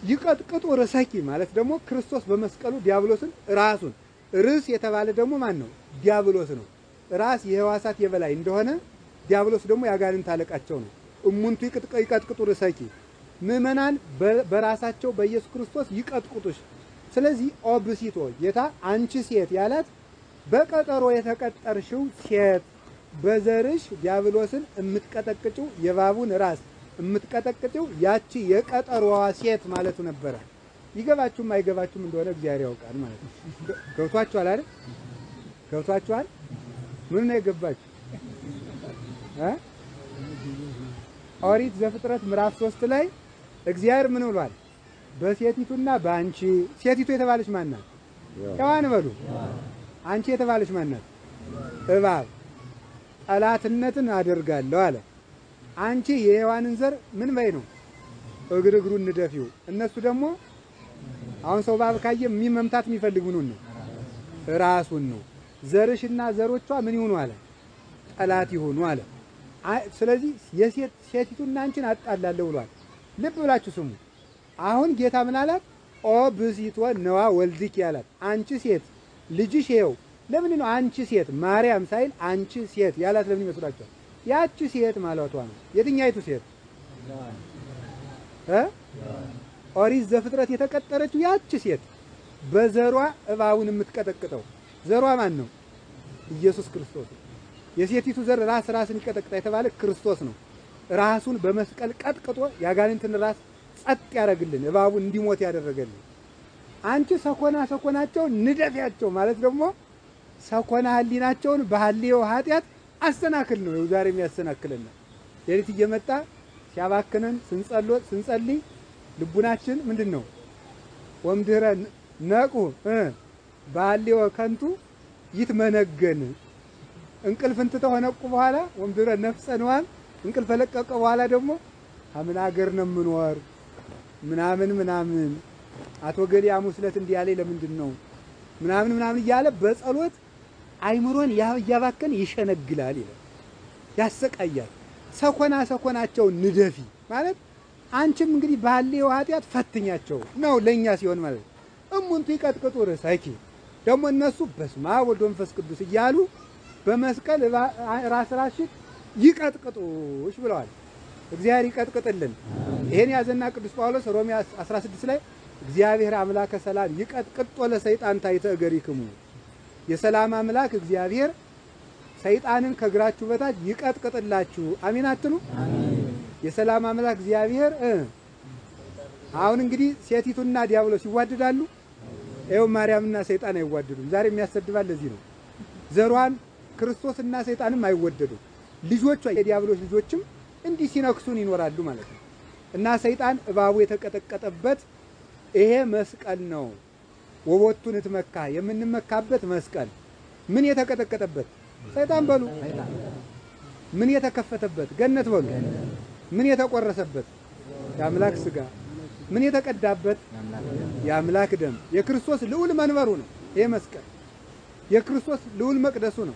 ይቀጥቅጡ ርእሰኪ ማለት ደግሞ ክርስቶስ በመስቀሉ ዲያብሎስን ራሱን ርዕስ የተባለ ደግሞ ማን ነው? ዲያብሎስ ነው። ራስ የሕዋሳት የበላይ እንደሆነ ዲያብሎስ ደግሞ ያጋንንት አለቃቸው ነው። እሙንቱ ይቀጥቅጡ ርእሰኪ፣ ምእመናን በራሳቸው በኢየሱስ ክርስቶስ ይቀጥቅጡሽ። ስለዚህ ኦብሲቶ ጌታ አንቺ ሴት ያላት በቀጠሮ የተቀጠርሽው ሴት በዘርሽ ዲያብሎስን የምትቀጠቅጭው የባቡን ራስ የምትቀጠቅጭው ያቺ የቀጠሮዋ ሴት ማለቱ ነበረ። ይገባችሁም አይገባችሁም እንደሆነ እግዚአብሔር ያውቃል ማለት ነው። ገብቷችኋል አይደል? ገብቷችኋል? ምን ነው የገባችሁ? ኦሪት ዘፍጥረት ምዕራፍ 3 ላይ እግዚአብሔር ምን ብሏል? በሴቲቱና በአንቺ። ሴቲቱ የተባለች ማን ናት? ሔዋን በሉ። አንቺ የተባለች ማን ናት? እባብ። ጠላትነትን አደርጋለሁ አለ። አንቺ የሔዋንን ዘር ምን በይ ነው? እግሩን ንደፊው። እነሱ ደግሞ አሁን ሰው እባብ ካየ መምታት የሚፈልግ ምኑን ነው? ራሱን ነው። ዘርሽና ዘሮቿ ምን ይሁኑ አለ? ጠላት ይሁኑ አለ። ስለዚህ ሴቲቱና አንቺን አጣላለሁ ብሏል። ልብ ብላችሁ ስሙ። አሁን ጌታ ምን አላት? ኦ ብእሲቶ ነዋ ወልድኪ ያላት አንቺ ሴት ልጅሽ ይኸው። ለምን ነው አንቺ ሴት ማርያም ሳይል አንቺ ሴት ያላት ለምን ይመስላችኋል? ያቺ ሴት ማለቷ ነው። የትኛይቱ ሴት? ኦሪት ዘፍጥረት የተቀጠረችው ያቺ ሴት በዘሯ እባቡን የምትቀጠቅጠው ዘሯ ማን ነው? ኢየሱስ ክርስቶስ። የሴቲቱ ዘር ራስን ይቀጠቅጣ የተባለ ክርስቶስ ነው። ራሱን በመስቀል ቀጥቅጦ ያጋንንትን ራስ ጸጥ ያደርግልን እባቡን እንዲሞት ያደረገልን። አንቺ ሰኮናቸው ንደፊያቸው ማለት ደግሞ ሰኮና ህሊናቸውን በሐልዮ ኃጢአት አስተናክል ነው። ዛሬ የሚያስተናክልና ሌሊት እየመጣ ሲያባክነን ስንጸልይ ልቡናችን ምንድነው? ወምድረ ነቁ በሐልዮ ከንቱ ይትመነገን እንቅልፍ እንትተው ሆነቁ በኋላ ወምድረ ነፍሰ ንዋም እንቅልፍ ለቀቀ በኋላ ደግሞ አምን አገር ነው ምንወር ምናምን አቶ ገሊ አሙስለት እንዲያለ ለምንድን ነው ምናምን እያለ በጸሎት አይምሮን ያባከን ይሸነግላል ይላል፣ ያሰቃያል። ሰኮናቸው ንደፊ ማለት አንቺም እንግዲህ በሐልዮ ኃጢአት ፈትኛቸው ነው ለኛ ሲሆን ማለት እሙንቱ ይቀጥቅጡ ርዕሳይኪ ደግሞ እነሱ በስመ አብ ወወልድ ወመንፈስ ቅዱስ እያሉ በመስቀል ራስሽን ይቀጥቅጡሽ ብለዋል። እግዚአብሔር ይቀጥቅጥልን። ይሄን ያዘና ቅዱስ ጳውሎስ ሮሜ 16 ላይ እግዚአብሔር አምላከ ሰላም ይቀጥቅጦ ለሰይጣን ታይተ እገሪክሙ። የሰላም አምላክ እግዚአብሔር ሰይጣንን ከግራችሁ በታች ይቀጥቅጥላችሁ። አሜን አትሉ? የሰላም አምላክ እግዚአብሔር አሁን እንግዲህ ሴቲቱና ዲያብሎስ ይዋደዳሉ። ይኸው ማርያምና ሰይጣን አይዋደዱም። ዛሬ የሚያሰድባል ለዚህ ነው። ዘሯን ክርስቶስና ሰይጣንም አይወደዱም። ልጆቿ የዲያብሎስ ልጆችም እንዲህ ሲነክሱን ይኖራሉ ማለት ነው። እና ሰይጣን እባቡ የተቀጠቀጠበት ይሄ መስቀል ነው። ወቦቱን ትመካ የምንመካበት መስቀል ምን የተቀጠቀጠበት? ሰይጣን በሉ። ምን የተከፈተበት? ገነት በሉ። ምን የተቆረሰበት? የአምላክ ስጋ። ምን የተቀዳበት? የአምላክ ደም። የክርስቶስ ልዑል መንበሩ ነው ይሄ መስቀል። የክርስቶስ ልዑል መቅደሱ ነው፣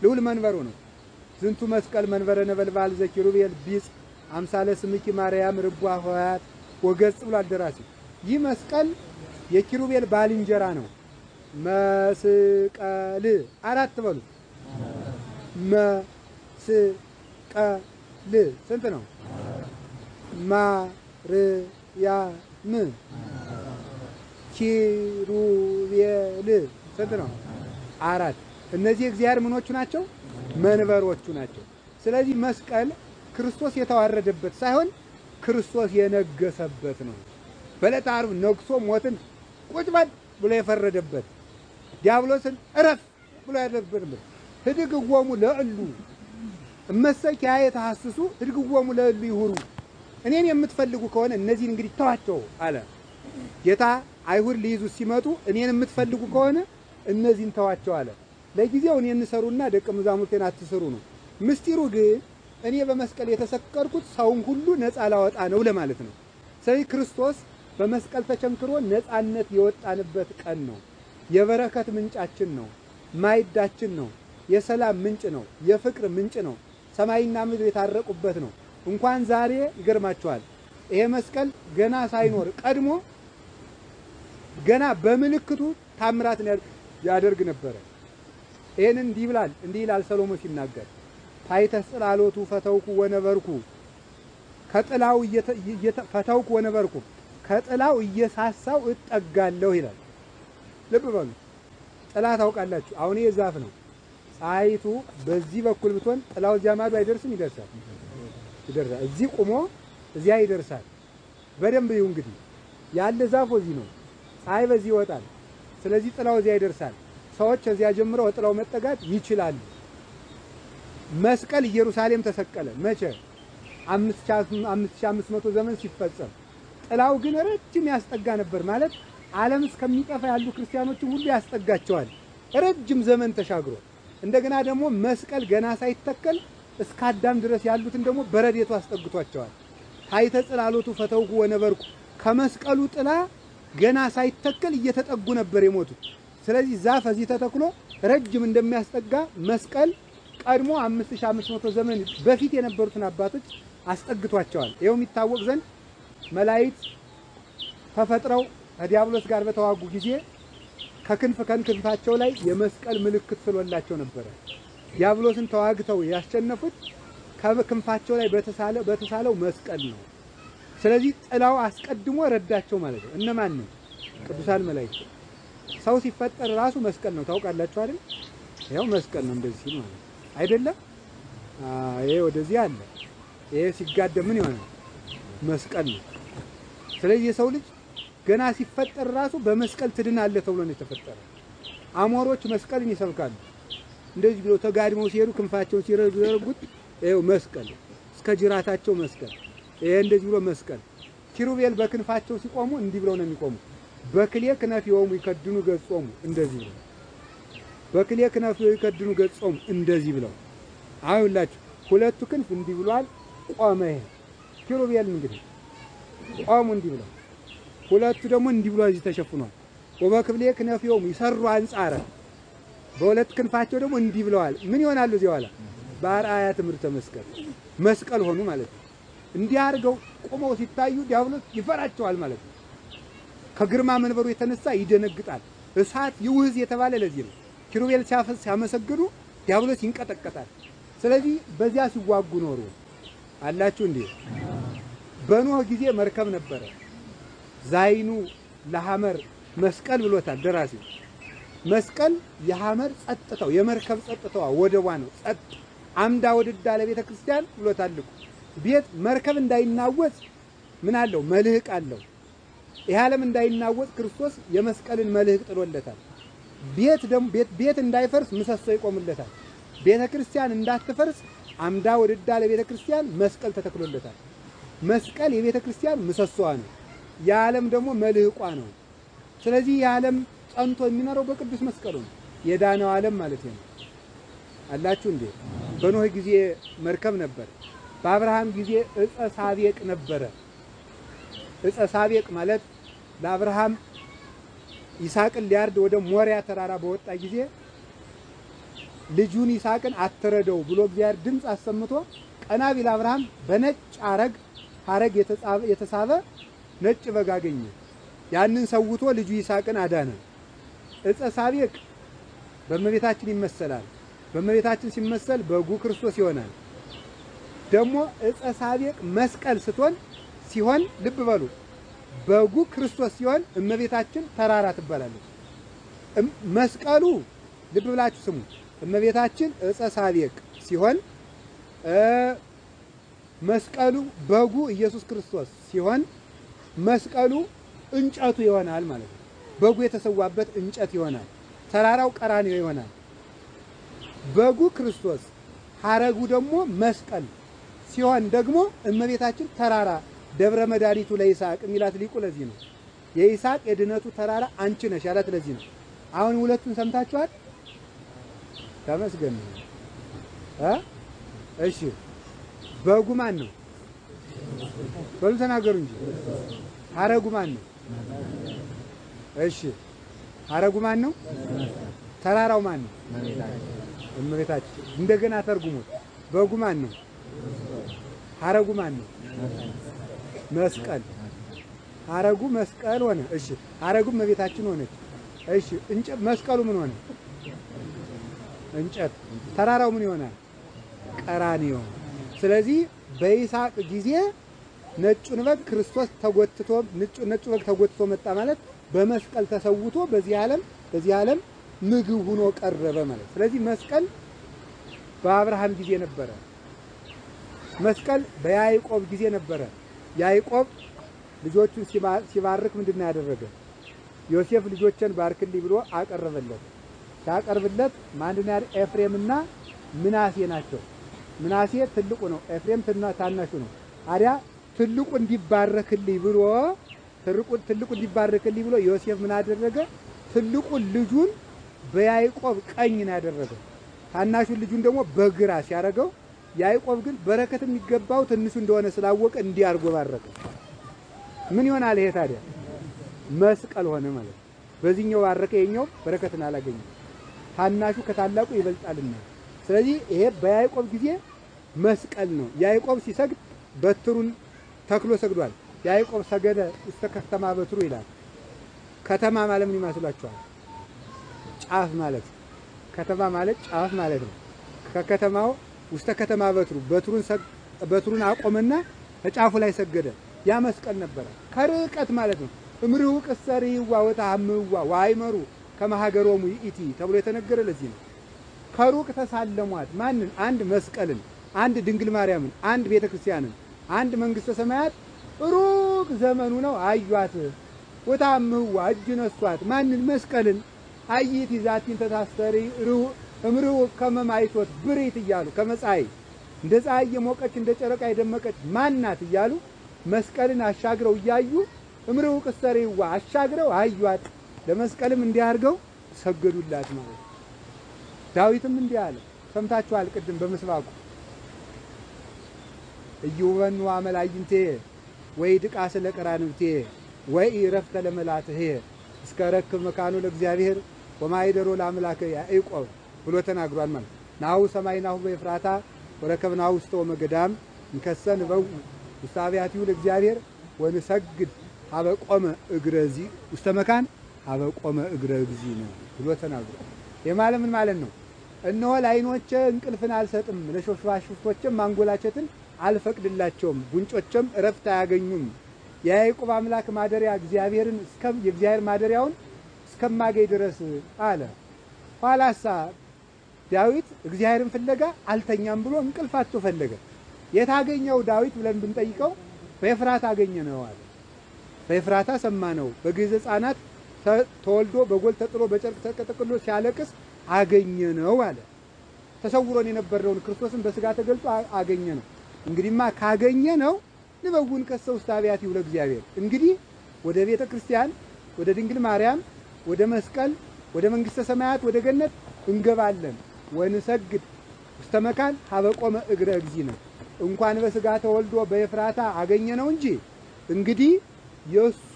ልዑል መንበሩ ነው። ዝንቱ መስቀል መንበረ ነበልባል ዘኪሩቤል ቢጽ አምሳለ ስምኪ ማርያም ርቧ ሆያት ወገጽ ብሏል ደራሲ። ይህ መስቀል የኪሩቤል ባልንጀራ ነው። መስቀል አራት በሉ። መስቀል ስንት ነው? ማርያም ኪሩቤል ስንት ነው? አራት። እነዚህ እግዚአብሔር ምኖቹ ናቸው? መንበሮቹ ናቸው። ስለዚህ መስቀል ክርስቶስ የተዋረደበት ሳይሆን ክርስቶስ የነገሰበት ነው። በዕለተ ዓርብ ነግሶ ሞትን ቁጭ በል ብሎ የፈረደበት፣ ዲያብሎስን እረፍ ብሎ ያደረገበት። ህድግዎሙ ለእሉ እመሰኪያ የተሐስሱ ህድግዎሙ ለእሉ ይሁሩ። እኔን የምትፈልጉ ከሆነ እነዚህን እንግዲህ ተዋቸው አለ ጌታ። አይሁድ ሊይዙ ሲመጡ እኔን የምትፈልጉ ከሆነ እነዚህን ተዋቸው አለ። ለጊዜው እኔን ሰሩና ደቀ መዛሙርቴን አትስሩ ነው። ምስጢሩ ግን እኔ በመስቀል የተሰቀልኩት ሰውን ሁሉ ነፃ ላወጣ ነው ለማለት ነው። ስለዚህ ክርስቶስ በመስቀል ተቸንክሮ ነፃነት የወጣንበት ቀን ነው። የበረከት ምንጫችን ነው፣ ማይዳችን ነው፣ የሰላም ምንጭ ነው፣ የፍቅር ምንጭ ነው። ሰማይና ምድር የታረቁበት ነው። እንኳን ዛሬ ይገርማችኋል፣ ይሄ መስቀል ገና ሳይኖር ቀድሞ ገና በምልክቱ ታምራት ያደርግ ነበረ። ይሄንን እንዲህ ይላል ሰሎሞን ሲናገር ታይተ ጽላሎቱ ፈተውኩ ወነበርኩ ከጥላው ፈተውኩ ወነበርኩ ከጥላው እየሳሳው እጠጋለሁ ይላል። ልብ በሉ። ጥላ ታውቃላችሁ። አሁን ይሄ ዛፍ ነው። ፀሐይቱ በዚህ በኩል ብትሆን ጥላው እዚያ ማዶ አይደርስም? ይደርሳል። እዚህ ቆሞ እዚያ ይደርሳል። በደንብ ይሁን እንግዲህ ያለ ዛፍ እዚህ ነው። ፀሐይ በዚህ ይወጣል። ስለዚህ ጥላው እዚያ ይደርሳል። ሰዎች እዚያ ጀምረው ጥላው መጠጋት ይችላሉ። መስቀል ኢየሩሳሌም ተሰቀለ። መቼ? 5500 ዘመን ሲፈጸም። ጥላው ግን ረጅም ያስጠጋ ነበር። ማለት ዓለም እስከሚጠፋ ያሉ ክርስቲያኖችን ሁሉ ያስጠጋቸዋል ረጅም ዘመን ተሻግሮ። እንደገና ደግሞ መስቀል ገና ሳይተከል እስከ አዳም ድረስ ያሉትን ደግሞ በረዴቱ አስጠግቷቸዋል። ታይተ ጽላሎቱ ፈተውኩ ወነበርኩ ከመስቀሉ ጥላ ገና ሳይተከል እየተጠጉ ነበር የሞቱት። ስለዚህ ዛፍ እዚህ ተተክሎ ረጅም እንደሚያስጠጋ መስቀል ቀድሞ 5500 ዘመን በፊት የነበሩትን አባቶች አስጠግቷቸዋል። ይሄው የሚታወቅ ዘንድ መላእክት ተፈጥረው ከዲያብሎስ ጋር በተዋጉ ጊዜ ከክንፋቸው ላይ የመስቀል ምልክት ስሎላቸው ነበር። ዲያብሎስን ተዋግተው ያሸነፉት ከክንፋቸው ላይ በተሳለው መስቀል ነው። ስለዚህ ጥላው አስቀድሞ ረዳቸው ማለት ነው። እነማን ነው? ቅዱሳን መላእክት። ሰው ሲፈጠር ራሱ መስቀል ነው። ታውቃላችሁ አይደል? ያው መስቀል ነው እንደዚህ ሲል ማለት አይደለም። ይሄ ወደዚህ አለ። ይሄ ሲጋደም ምን ይሆናል? መስቀል ነው። ስለዚህ የሰው ልጅ ገና ሲፈጠር ራሱ በመስቀል ትድናለህ ተብሎ ነው የተፈጠረ። አሞሮች መስቀልን ይሰብካሉ። እንደዚህ ብለው ተጋድመው ሲሄዱ ክንፋቸውን ሲረጉት ይሄው መስቀል እስከ ጅራታቸው መስቀል። ይሄ እንደዚህ ብሎ መስቀል። ኪሩቤል በክንፋቸው ሲቆሙ እንዲህ ብለው ነው የሚቆሙ። በክሌ ክነፊሆሙ ይከድኑ ገጾሙ እንደዚህ ብለው። በክሌ ክነፊሆሙ ይከድኑ ገጾሙ እንደዚህ ብለው። አሁንላችሁ ሁለቱ ክንፍ እንዲህ ብሏል፣ ቆመ። ይሄ ኪሩቤል እንግዲህ ቆሙ እንዲህ ብለው። ሁለቱ ደግሞ እንዲህ ብሎ እዚህ ተሸፍኗል። ወበክብሌ ክነፊሆሙ ይሰሩ አንጻረ። በሁለት ክንፋቸው ደግሞ እንዲህ ብለዋል። ምን ይሆናሉ? እዚህ ኋላ በአርአያ ትምህርተ መስቀል መስቀል ሆኑ ማለት ነው። እንዲህ አድርገው ቆመው ሲታዩ ዲያብሎስ ይፈራቸዋል ማለት ነው። ከግርማ መንበሩ የተነሳ ይደነግጣል። እሳት ይውህዝ የተባለ ለዚህ ነው። ኪሩቤል ሲያመሰግኑ ዲያብሎስ ይንቀጠቀጣል። ስለዚህ በዚያ ሲዋጉ ኖሩ አላችሁ እንዴ። በኖህ ጊዜ መርከብ ነበረ። ዛይኑ ለሐመር መስቀል ብሎታል ደራሲው። መስቀል የሐመር ጸጥታው የመርከብ ጸጥታዋ ወደቧ ነው። ጸጥ አምዳ ወድዳ ለቤተ ክርስቲያን ብሎታል። ቤት መርከብ እንዳይናወጽ ምን አለው? መልህቅ አለው። ይህ ዓለም እንዳይናወጽ ክርስቶስ የመስቀልን መልህቅ ጥሎለታል። ቤት እንዳይፈርስ ምሰሶ ይቆምለታል። ቤተ ክርስቲያን እንዳትፈርስ አምዳ ወድዳ ለቤተ ክርስቲያን መስቀል ተተክሎለታል። መስቀል የቤተ ክርስቲያን ምሰሶዋ ነው። የዓለም ደግሞ መልህቋ ነው። ስለዚህ የዓለም ጸንቶ የሚኖረው በቅዱስ መስቀሉ ነው። የዳነው ዓለም ማለት ነው። አላችሁ እንዴ። በኖህ ጊዜ መርከብ ነበር። በአብርሃም ጊዜ ዕፀ ሳቤቅ ነበረ። ዕፀ ሳቤቅ ማለት ለአብርሃም ይስሐቅን ሊያርድ ወደ ሞሪያ ተራራ በወጣ ጊዜ ልጁን ይስሐቅን አትረደው ብሎ እግዚአብሔር ድምፅ አሰምቶ ቀና ቢል አብርሃም በነጭ ሐረግ የተሳበ ነጭ በግ አገኘ። ያንን ሰውቶ ልጁ ይስሐቅን አዳነ። ዕፀ ሳቤቅ በእመቤታችን ይመሰላል። በእመቤታችን ሲመሰል በጉ ክርስቶስ ይሆናል። ደግሞ ዕፀ ሳቤቅ መስቀል ሲሆን ልብ በሉ፣ በጉ ክርስቶስ ሲሆን እመቤታችን ተራራ ትባላለች። መስቀሉ ልብ ብላችሁ ስሙ። እመቤታችን ዕፀ ሳቤቅ ሲሆን መስቀሉ በጉ ኢየሱስ ክርስቶስ ሲሆን መስቀሉ እንጨቱ ይሆናል ማለት ነው። በጉ የተሰዋበት እንጨት ይሆናል። ተራራው ቀራንዮ ይሆናል። በጉ ክርስቶስ ሐረጉ ደግሞ መስቀል ሲሆን ደግሞ እመቤታችን ተራራ ደብረ መድኃኒቱ ለይስሐቅ የሚላት ሊቁ ለዚህ ነው። የይስሐቅ የድነቱ ተራራ አንቺ ነሽ ያላት ለዚህ ነው። አሁን ሁለቱን ሰምታችኋል። ተመስገን ነው። እሺ በጉ ማን ነው? በሉ ተናገሩ እንጂ። ሐረጉ ማን ነው? እሺ ሐረጉ ማን ነው? ተራራው ማን ነው? እመቤታችን። እንደገና ተርጉሙት። በጉ ማን ነው? ሐረጉ ማን ነው? መስቀል። ሐረጉ መስቀል ሆነ። እሺ ሐረጉ እመቤታችን ሆነች። እሺ መስቀሉ ምን ሆነ? እንጨት። ተራራው ምን ይሆናል? ቀራንዮ። ስለዚህ በይስሐቅ ጊዜ ነጩን በግ ክርስቶስ ተጎትቶ ነጩ በግ ተጎትቶ መጣ ማለት በመስቀል ተሰውቶ በዚህ ዓለም ምግብ ሆኖ ቀረበ ማለት። ስለዚህ መስቀል በአብርሃም ጊዜ ነበረ። መስቀል በያዕቆብ ጊዜ ነበረ። ያዕቆብ ልጆቹን ሲባርክ ምንድነው ያደረገ? ዮሴፍ ልጆችን ባርክልኝ ብሎ አቀረበለት። ሲያቀርብለት ማንድነው? ኤፍሬምና ምናሴ ናቸው። ምናሴ ትልቁ ነው፣ ኤፍሬም ታናሹ ነው። ታዲያ ትልቁ እንዲባረክልኝ ብሎ ዮሴፍ ምን አደረገ? ትልቁን ልጁን በያዕቆብ ቀኝ ነው ያደረገ። ታናሹን ልጁን ደግሞ በግራ ሲያደርገው፣ ያዕቆብ ግን በረከት የሚገባው ትንሹ እንደሆነ ስላወቀ እንዲህ አድርጎ ባረከ። ምን ይሆናል ይሄ ታዲያ? መስቀል ሆነ ማለት ነው። በዚህኛው ባረከ፣ የኛው በረከትን አላገኘም። ታናሹ ከታላቁ ይበልጣልና። ስለዚህ ይሄ በያዕቆብ ጊዜ መስቀል ነው። ያዕቆብ ሲሰግድ በትሩን ተክሎ ሰግዷል። ያዕቆብ ሰገደ እስከ ከተማ በትሩ ይላል። ከተማ ማለት ምን ይመስላችኋል? ጫፍ ማለት ከተማ ማለት ጫፍ ማለት ነው። ከከተማው ውስተ ከተማ በትሩን አቆመና ከጫፉ ላይ ሰገደ። ያ መስቀል ነበረ። ከርቀት ማለት ነው። እምርሁ ቅሰሪዋ ወታምዋ ዋይመሩ ከመሃገሮሙ ይእቲ ተብሎ የተነገረ ለዚህ ነው። ከሩቅ ተሳለሟት። ማንን? አንድ መስቀልን፣ አንድ ድንግል ማርያምን፣ አንድ ቤተክርስቲያንን፣ አንድ መንግስተ ሰማያት ሩቅ ዘመኑ ነው አዩአት። ወታምዋ እጅ ነሷት። ማንን? መስቀልን። አይቲ ዛቲን ተታስተሪ እምርሁ ከመማይቶት ብሬት እያሉ ከመጻይ እንደ ፀሐይ የሞቀች እንደ ጨረቃ የደመቀች ማናት እያሉ መስቀልን አሻግረው እያዩ እምርሁ ቅሰሪዋ አሻግረው አዩአት። ለመስቀልም እንዲያርገው ሰገዱላት ማለት ነው። ዳዊትም እንዲህ አለ። ሰምታችኋል ቅድም በምስባኩ እዩወኑ አመላይንቴ ወይ ድቃስ ለቀራንብቴ ወይ ረፍተ ለመላትሄ እስከ ረክብ መካኑ ለእግዚአብሔር ወማይደሮ ለአምላከ ያዕቆብ ብሎ ተናግሯል ማለት ናሁ ሰማይናሁ በኤፍራታ ወረከብናሁ ውስተ ወመገዳም እንከሰን በው ውስተ አብያቲሁ ለእግዚአብሔር ወንሰግድ አበቆመ እግረዚ ውስተ መካን አበቆመ እግረ እግዚእ ነው ብሎ ተናግሯል። የማለም ምን ማለት ነው? እነሆ ለዓይኖቼ እንቅልፍን አልሰጥም፣ ለሾሽባሽፍቶችም ማንጎላቸትን አልፈቅድላቸውም፣ ጉንጮችም እረፍት አያገኙም። የያዕቆብ አምላክ ማደሪያ እግዚአብሔርን የእግዚአብሔር ማደሪያውን እስከማገኝ ድረስ አለ። ኋላሳ ዳዊት እግዚአብሔርን ፍለጋ አልተኛም ብሎ እንቅልፋቶ ፈለገ። የታገኘው ዳዊት ብለን ብንጠይቀው በኤፍራታ አገኘ ነው አለ። በኤፍራታ ሰማ ነው። በግዕዝ ሕፃናት ተወልዶ በጎል ተጥሎ በጨርቅ ተቀጥቅሎ ሲያለቅስ አገኘ ነው አለ። ተሰውሮን የነበረውን ክርስቶስን በስጋ ተገልጦ አገኘ ነው። እንግዲህማ ካገኘ ነው ንበውን ከሰው ውስተ አብያቲሁ ለእግዚአብሔር። እንግዲህ ወደ ቤተ ክርስቲያን፣ ወደ ድንግል ማርያም፣ ወደ መስቀል፣ ወደ መንግስተ ሰማያት፣ ወደ ገነት እንገባለን። ወንሰግድ ውስተ መካን ሀበቆመ እግረ እግዚእ ነው። እንኳን በስጋ ተወልዶ በኤፍራታ አገኘ ነው እንጂ እንግዲህ የሱ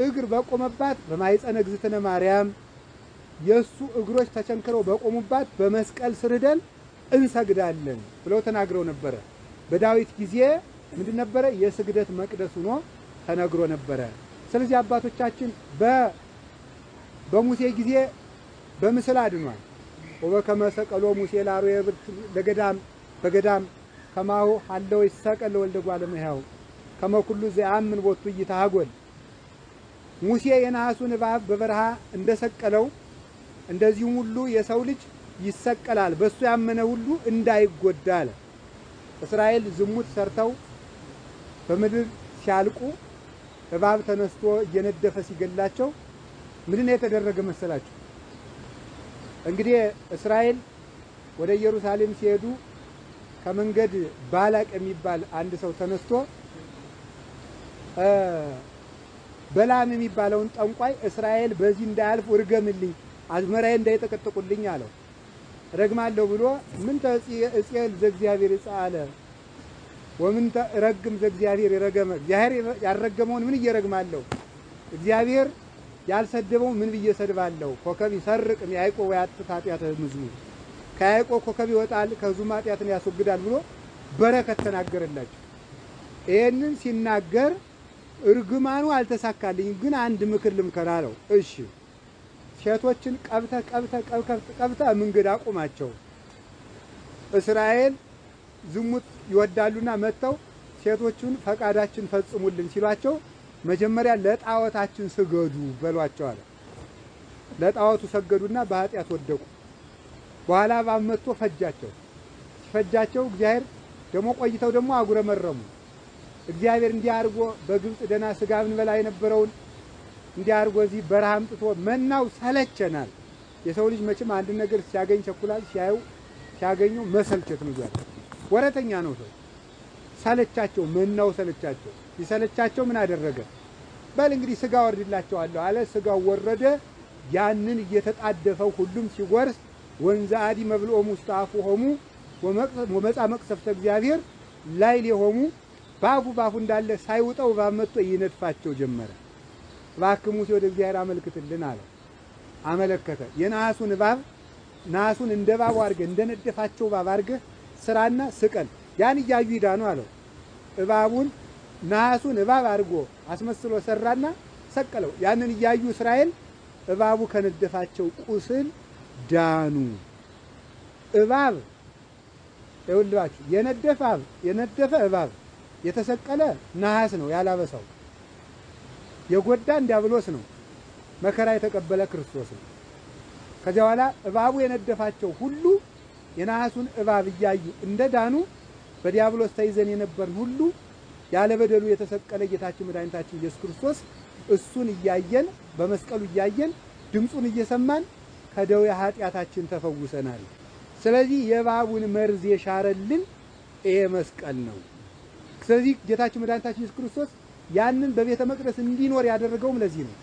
እግር በቆመባት በማኅፀነ እግዝእትነ ማርያም የሱ እግሮች ተቸንክረው በቆሙባት በመስቀል ስር ሄደን እንሰግዳለን ብለው ተናግረው ነበረ። በዳዊት ጊዜ ምንድን ነበረ? የስግደት መቅደስ ሆኖ ተነግሮ ነበረ። ስለዚህ አባቶቻችን በሙሴ ጊዜ በምስል አድኗል። ወበከመ ሰቀሎ ሙሴ ለአርዌ ብርት ለገዳም በገዳም ከማሁ ሀለው ይሰቀል ወልደ እጓለ እመሕያው ከመ ኩሉ ዘአምን ቦቱ ይታጎል። ሙሴ የነሐሱን እባብ በበረሃ እንደሰቀለው እንደዚሁም ሁሉ የሰው ልጅ ይሰቀላል፣ በሱ ያመነ ሁሉ እንዳይጎዳ አለ። እስራኤል ዝሙት ሰርተው በምድር ሲያልቁ እባብ ተነስቶ እየነደፈ ሲገላቸው ምንድነው የተደረገ መሰላችሁ? እንግዲህ እስራኤል ወደ ኢየሩሳሌም ሲሄዱ ከመንገድ ባላቅ የሚባል አንድ ሰው ተነስቶ በላም የሚባለውን ጠንቋይ እስራኤል በዚህ እንዳያልፉ እርገምልኝ፣ አዝመራዬ እንዳይጠቀጥቁልኝ አለው። ረግማለሁ ብሎ ምን ተጽየል ዘእግዚአብሔር ይጻለ ወምን ተረግም ዘእግዚአብሔር ይረገመ። እግዚአብሔር ያረገመውን ምን እየረግማለሁ? እግዚአብሔር ያልሰደበውን ምን ብዬ ሰድባለሁ? ኮከብ ይሰርቅ ያዕቆብ ወያጥፍእ ኃጢአተ ሕዝቡ። ከያዕቆብ ኮከብ ይወጣል ከሕዝቡ ኃጢአትን ያስወግዳል ብሎ በረከት ተናገረላቸው። ይህንን ሲናገር እርግማኑ አልተሳካልኝም፣ ግን አንድ ምክር ልምከር አለው። እሺ ሴቶችን ቀብተ መንገድ አቁማቸው። እስራኤል ዝሙት ይወዳሉና መጥተው ሴቶቹን ፈቃዳችን ፈጽሙልን ሲሏቸው መጀመሪያ ለጣዖታችን ስገዱ በሏቸው አለ። ለጣዖቱ ሰገዱና በኃጢአት ወደቁ። በኋላ እባብ መጥቶ ፈጃቸው። ሲፈጃቸው እግዚአብሔር ደግሞ ቆይተው ደግሞ አጉረመረሙ። እግዚአብሔር እንዲያርጎ በግብጽ ደና ስጋ እንበላ የነበረውን እንዲያርጎ እዚህ በረሃ አምጥቶ መናው ሰለቸናል። የሰው ልጅ መቼም አንድ ነገር ሲያገኝ ቸኩላል፣ ሲያገኙ መሰልቸት ነው ያለው። ወረተኛ ነው ሰው። ሰለቻቸው፣ መናው ሰለቻቸው። ሲሰለቻቸው ምን አደረገ? በል እንግዲህ ስጋ ወርድላቸዋለሁ አለ። ስጋው ወረደ። ያንን እየተጣደፈው ሁሉም ሲጎርስ ወንዘ አዲ መብልኦሙ ውስተ አፉሆሙ ወመጻ መቅሰፍተ እግዚአብሔር ላዕሌ ሆሙ። ባፉ እንዳለ ሳይውጠው እባብ መጥቶ ይነድፋቸው ጀመረ። እባክህ ሙሴ ወደ እግዚአብሔር አመልክትልን አለ። አመለከተ። የነሐሱን እባብ ነሐሱን እንደ እባቡ አድርገህ እንደነደፋቸው እባብ አድርገህ ስራና ስቀል፣ ያን እያዩ ይዳኑ አለው። እባቡን ነሐሱን እባብ አድርጎ አስመስሎ ሰራና ሰቀለው። ያንን እያዩ እስራኤል እባቡ ከነደፋቸው ቁስል ዳኑ። እባብ ይኸውላችሁ የነደፈ እባብ የተሰቀለ ነሐስ ነው ያላበሳው። የጎዳን ዲያብሎስ ነው። መከራ የተቀበለ ክርስቶስ ነው። ከዚያ በኋላ እባቡ የነደፋቸው ሁሉ የነሐሱን እባብ እያዩ እንደዳኑ በዲያብሎስ ተይዘን የነበርን ሁሉ ያለ በደሉ የተሰቀለ ጌታችን መድኃኒታችን ኢየሱስ ክርስቶስ እሱን እያየን በመስቀሉ እያየን ድምፁን እየሰማን ከደዌ ኃጢአታችን ተፈውሰናል። ስለዚህ የእባቡን መርዝ የሻረልን ይሄ መስቀል ነው። ስለዚህ ጌታችን መድኃኒታችን ኢየሱስ ክርስቶስ ያንን በቤተ መቅደስ እንዲኖር ያደረገውም ለዚህ ነው።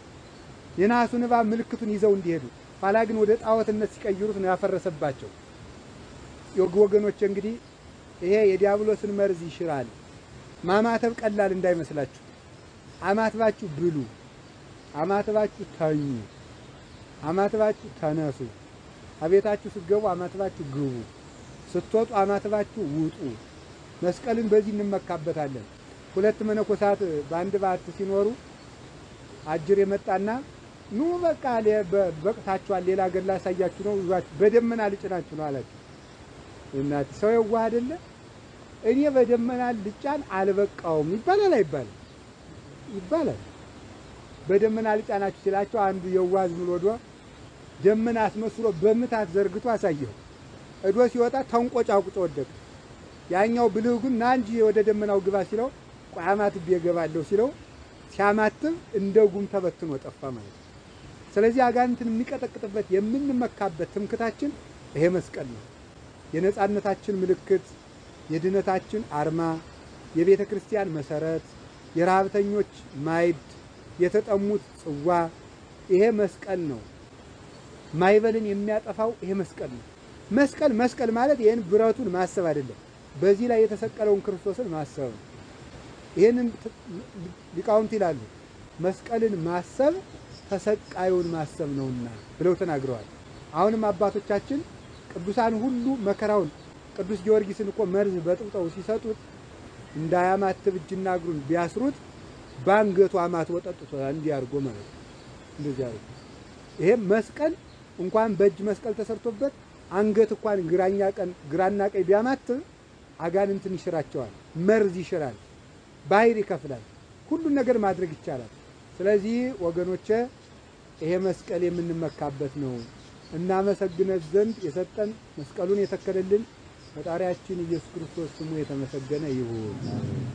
የነሐሱን እባብ ምልክቱን ይዘው እንዲሄዱ፣ ኋላ ግን ወደ ጣዖትነት ሲቀይሩት ነው ያፈረሰባቸው። ወገኖች እንግዲህ ይሄ የዲያብሎስን መርዝ ይሽራል። ማማተብ ቀላል እንዳይመስላችሁ። አማትባችሁ ብሉ፣ አማትባችሁ ተኙ፣ አማትባችሁ ተነሱ። አቤታችሁ ስትገቡ አማትባችሁ ግቡ፣ ስትወጡ አማትባችሁ ውጡ። መስቀልን በዚህ እንመካበታለን። ሁለት መነኮሳት በአንድ ባት ሲኖሩ አጅር የመጣና ኑ በቃ በቅታችኋል፣ ሌላ ገር ላሳያችሁ ነው፣ በደመና ልጭናችሁ ነው አላችሁ። እናት ሰው የዋህ አይደለ? እኔ በደመና ልጫን አልበቃውም ይባላል አይባልም? ይባላል። በደመና ልጫናችሁ ሲላቸው አንዱ የዋህ ዝም ብሎ ደመና አስመስሎ በምታት ዘርግቶ አሳየው። እዶ ሲወጣ ተንቆጫቁጮ ወደቀ። ያኛው ብልህ ግን ና እንጂ ወደ ደመናው ግባ ሲለው ቆይ አማትቤ እገባለሁ ሲለው ሲያማትብ እንደ ጉም ተበትኖ ጠፋ ማለት ነው። ስለዚህ አጋንንትን የሚቀጠቅጥበት የምንመካበት ትምክታችን ይሄ መስቀል ነው። የነጻነታችን ምልክት፣ የድነታችን አርማ፣ የቤተ ክርስቲያን መሰረት፣ የረሃብተኞች ማዕድ፣ የተጠሙት ጽዋ ይሄ መስቀል ነው። ማይበልን የሚያጠፋው ይሄ መስቀል ነው። መስቀል ማለት ይሄን ብረቱን ማሰብ አይደለም፣ በዚህ ላይ የተሰቀለውን ክርስቶስን ማሰብ ነው። ይሄንን ሊቃውንት ይላሉ መስቀልን ማሰብ ተሰቃዩን ማሰብ ነውና ብለው ተናግረዋል። አሁንም አባቶቻችን ቅዱሳን ሁሉ መከራውን ቅዱስ ጊዮርጊስን እኮ መርዝ በጥብጠው ሲሰጡት እንዳያማትብ እጅና እግሩን ቢያስሩት ባንገቱ አማት ወጠጥቶታል። እንዲህ አድርጎ ማለት እንደዚህ አድርጎ ይሄ መስቀል እንኳን በእጅ መስቀል ተሰርቶበት አንገት እንኳን ግራና ቀኝ ቢያማትብ አጋንንትን ይሽራቸዋል። መርዝ ይሽራል፣ ባሕር ይከፍላል፣ ሁሉን ነገር ማድረግ ይቻላል። ስለዚህ ወገኖቼ ይሄ መስቀል የምንመካበት ነው። እናመሰግነት ዘንድ የሰጠን መስቀሉን የተከለልን ፈጣሪያችን ኢየሱስ ክርስቶስ ስሙ የተመሰገነ ይሁን።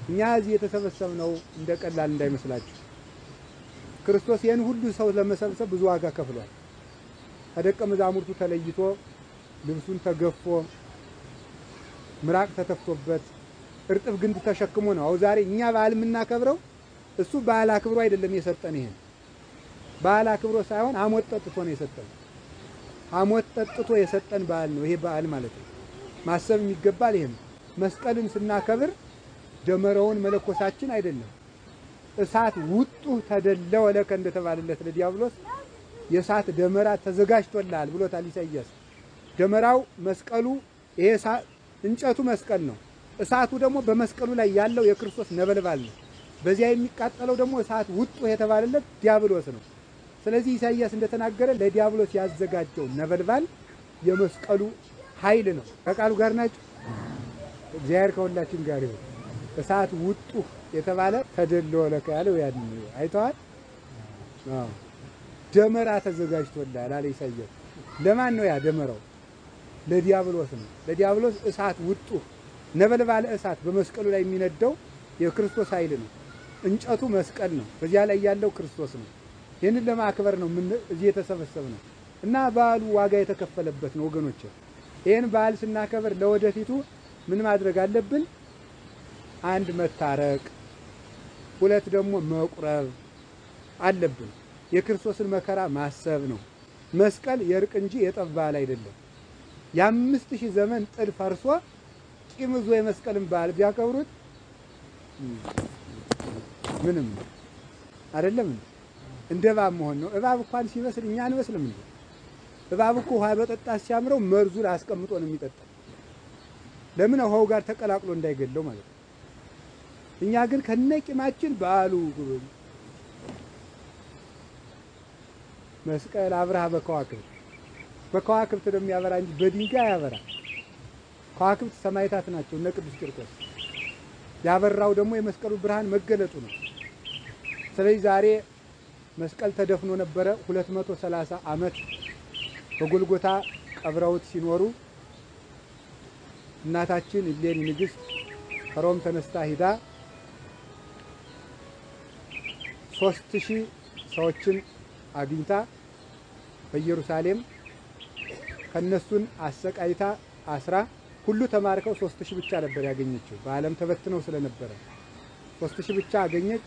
እኛ እዚህ የተሰበሰብነው እንደ ቀላል እንዳይመስላችሁ። ክርስቶስ ይህን ሁሉ ሰው ለመሰብሰብ ብዙ ዋጋ ከፍሏል። ከደቀ መዛሙርቱ ተለይቶ ልብሱን ተገፎ ምራቅ ተተፍቶበት እርጥብ ግንድ ተሸክሞ ነው። አው ዛሬ እኛ በዓል የምናከብረው እሱ በዓል አክብሮ አይደለም የሰጠን። ይሄን በዓል አክብሮ ሳይሆን ሐሞት ጠጥቶ ነው የሰጠን። ሐሞት ጠጥቶ የሰጠን በዓል ነው ይሄ በዓል ማለት ነው። ማሰብ የሚገባል ይሄም መስቀልን ስናከብር ደመራውን መለኮሳችን አይደለም። እሳት ውጡ ተደለው ለከ እንደተባለለት ለዲያብሎስ የእሳት ደመራ ተዘጋጅቶላል ብሎታል ኢሳይያስ። ደመራው መስቀሉ ይሄ እንጨቱ መስቀል ነው። እሳቱ ደግሞ በመስቀሉ ላይ ያለው የክርስቶስ ነበልባል ነው። በዚያ የሚቃጠለው ደግሞ እሳት ውጡ የተባለለት ዲያብሎስ ነው። ስለዚህ ኢሳይያስ እንደተናገረ ለዲያብሎስ ያዘጋጀው ነበልባል የመስቀሉ ኃይል ነው። ከቃሉ ጋር ናቸው። እግዚአብሔር ከሁላችን ጋር ይሁን። እሳት ውጡ የተባለ ተደልሎ ለከ ያለው ያን አይተዋል። አዎ ደመራ ተዘጋጅቶላል አለ ኢሳይያስ። ለማን ነው ያ ደመራው? ለዲያብሎስ ነው። ለዲያብሎስ እሳት ውጡ ነበልባል እሳት በመስቀሉ ላይ የሚነደው የክርስቶስ ኃይል ነው። እንጨቱ መስቀል ነው። በዚያ ላይ ያለው ክርስቶስ ነው። ይህንን ለማክበር ነው እዚህ የተሰበሰብነው እና በዓሉ ዋጋ የተከፈለበት ነው ወገኖቼ። ይህን በዓል ስናከብር ለወደፊቱ ምን ማድረግ አለብን? አንድ መታረቅ፣ ሁለት ደግሞ መቁረብ አለብን። የክርስቶስን መከራ ማሰብ ነው። መስቀል የእርቅ እንጂ የጠብ በዓል አይደለም። የ5000 ዘመን ጥል ፈርሶ ቂም ይዞ የመስቀልን በዓል ቢያከብሩት ምንም አይደለም። እንደ እባብ መሆን ነው። እባብ እንኳን ሲመስል እኛ አንመስልም እንዴ? እባብ እኮ ውሃ በጠጣ ሲያምረው መርዙን አስቀምጦ ነው የሚጠጣው። ለምን? ውሃው ጋር ተቀላቅሎ እንዳይገለው ማለት ነው። እኛ ግን ከነቂማችን በዓሉ መስቀል አብርሃ በከዋክብት በከዋክብት ነው የሚያበራ እንጂ በድንጋይ ያበራ። ከዋክብት ሰማይታት ናቸው እነ ቅዱስ ቂርቆስ። ያበራው ደግሞ የመስቀሉ ብርሃን መገለጡ ነው። ስለዚህ ዛሬ መስቀል ተደፍኖ ነበረ 230 ዓመት በጎልጎታ ቀብረውት ሲኖሩ እናታችን እሌኒ ንግሥት ከሮም ተነስታ ሂዳ 3000 ሰዎችን አግኝታ በኢየሩሳሌም ከነሱን አሰቃይታ አስራ ሁሉ ተማርከው 3000 ብቻ ነበር ያገኘችው። በዓለም ተበትነው ስለነበረ 3000 ብቻ አገኘች።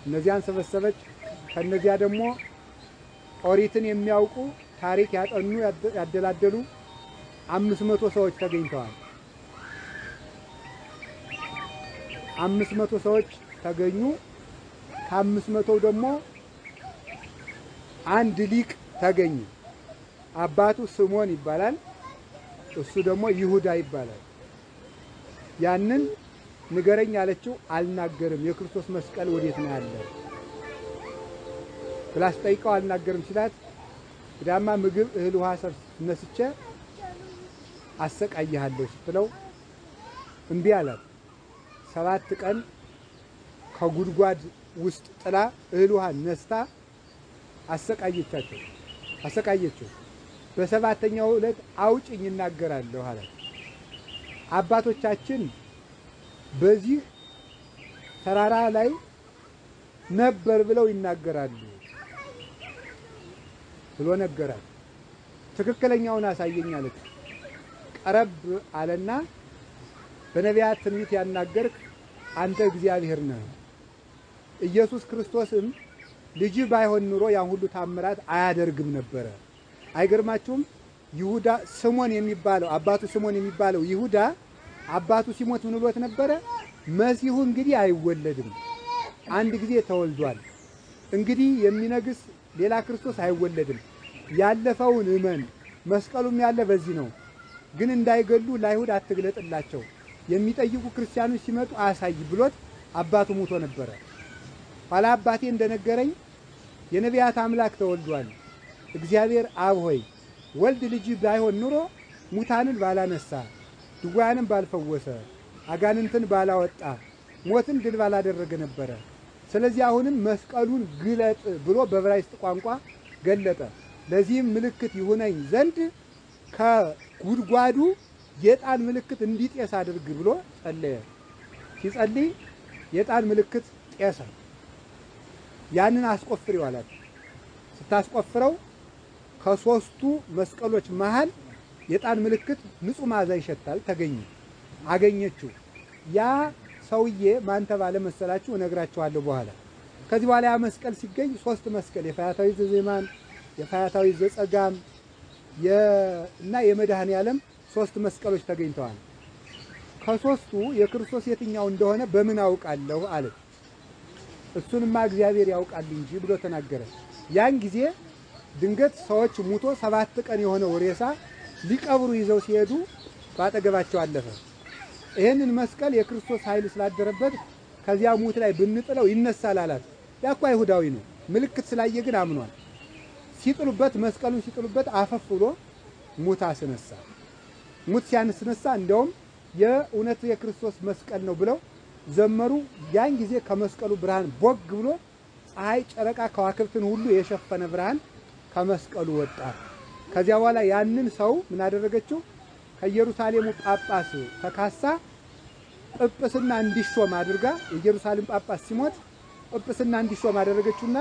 እነዚያን ሰበሰበች። ከነዚያ ደግሞ ኦሪትን የሚያውቁ ታሪክ ያጠኑ ያደላደሉ 500 ሰዎች ተገኝተዋል። 500 ሰዎች ተገኙ። ከ500 ደግሞ አንድ ሊቅ ተገኘ። አባቱ ስምዖን ይባላል፣ እሱ ደግሞ ይሁዳ ይባላል። ያንን ንገረኝ አለችው። አልናገርም፣ የክርስቶስ መስቀል ወዴት ነው ያለው ብላ ስጠይቀው አልናገርም ሲላት፣ ዳማ ምግብ እህል ውሃ ነስቼ አሰቃይሃለሁ ስትለው እምቢ አላት። 7 ቀን ከጉድጓድ ውስጥ ጥላ እህል ውሃ ነስታ አሰቃየችው። በሰባተኛው ዕለት አውጭኝ እናገራለሁ አላት። አባቶቻችን በዚህ ተራራ ላይ ነበር ብለው ይናገራሉ ብሎ ነገራት። ትክክለኛውን አሳየኝ አለች። ቀረብ አለና በነቢያት ትንቢት ያናገርክ አንተ እግዚአብሔር ነህ። ኢየሱስ ክርስቶስም ልጅ ባይሆን ኑሮ ያን ሁሉ ታምራት አያደርግም ነበረ። አይገርማችሁም? ይሁዳ ስምዖን የሚባለው አባቱ ስምዖን የሚባለው ይሁዳ አባቱ ሲሞት ምን ብሎት ነበረ? መሲሁ እንግዲህ አይወለድም፣ አንድ ጊዜ ተወልዷል። እንግዲህ የሚነግስ ሌላ ክርስቶስ አይወለድም። ያለፈውን እመን፣ መስቀሉም ያለ በዚህ ነው። ግን እንዳይገሉ ለአይሁድ አትግለጥላቸው፣ የሚጠይቁ ክርስቲያኖች ሲመጡ አሳይ ብሎት አባቱ ሞቶ ነበረ። ኋላ አባቴ እንደነገረኝ የነቢያት አምላክ ተወልዷል። እግዚአብሔር አብ ሆይ ወልድ ልጅ ባይሆን ኑሮ ሙታንን ባላነሳ፣ ድውያንን ባልፈወሰ፣ አጋንንትን ባላወጣ፣ ሞትን ድል ባላደረገ ነበረ። ስለዚህ አሁንም መስቀሉን ግለጥ ብሎ በዕብራይስጥ ቋንቋ ገለጠ። ለዚህም ምልክት ይሁነኝ ዘንድ ከጉድጓዱ የዕጣን ምልክት እንዲጤስ አድርግ ብሎ ጸለየ። ሲጸልይ የዕጣን ምልክት ጤሰ። ያንን አስቆፍሪው አላት። ስታስቆፍረው ከሶስቱ መስቀሎች መሃል የዕጣን ምልክት ንጹህ መዓዛ ይሸታል ተገኘ። አገኘችው። ያ ሰውዬ ማን ተባለ መሰላችሁ? እነግራችኋለሁ በኋላ። ከዚህ በኋላ ያ መስቀል ሲገኝ 3 መስቀል የፈያታዊ ዘዜማን፣ የፈያታዊ ዘጸጋም እና የመድኃኔ ዓለም 3 መስቀሎች ተገኝተዋል። ከሶስቱ የክርስቶስ የትኛው እንደሆነ በምን አውቃለሁ አለች። እሱንማ እግዚአብሔር ያውቃል እንጂ ብሎ ተናገረ። ያን ጊዜ ድንገት ሰዎች ሙቶ 7 ቀን የሆነው ሬሳ ሊቀብሩ ይዘው ሲሄዱ ባጠገባቸው አለፈ። ይሄንን መስቀል የክርስቶስ ኃይል ስላደረበት ከዚያ ሙት ላይ ብንጥለው ይነሳል አላት። ያኳ አይሁዳዊ ነው፣ ምልክት ስላየ ግን አምኗል። ሲጥሉበት መስቀሉን ሲጥሉበት አፈፍ ብሎ ሙት አስነሳ። ሙት ሲያስነሳ እንደውም የእውነት የክርስቶስ መስቀል ነው ብለው ዘመሩ። ያን ጊዜ ከመስቀሉ ብርሃን ቦግ ብሎ ፀሐይ፣ ጨረቃ፣ ከዋክብትን ሁሉ የሸፈነ ብርሃን ከመስቀሉ ወጣ። ከዚያ በኋላ ያንን ሰው ምን አደረገችው? ከኢየሩሳሌሙ ጳጳስ ተካሳ ጵጵስና እንዲሾም አድርጋ፣ የኢየሩሳሌም ጳጳስ ሲሞት ጵጵስና እንዲሾም አደረገችውና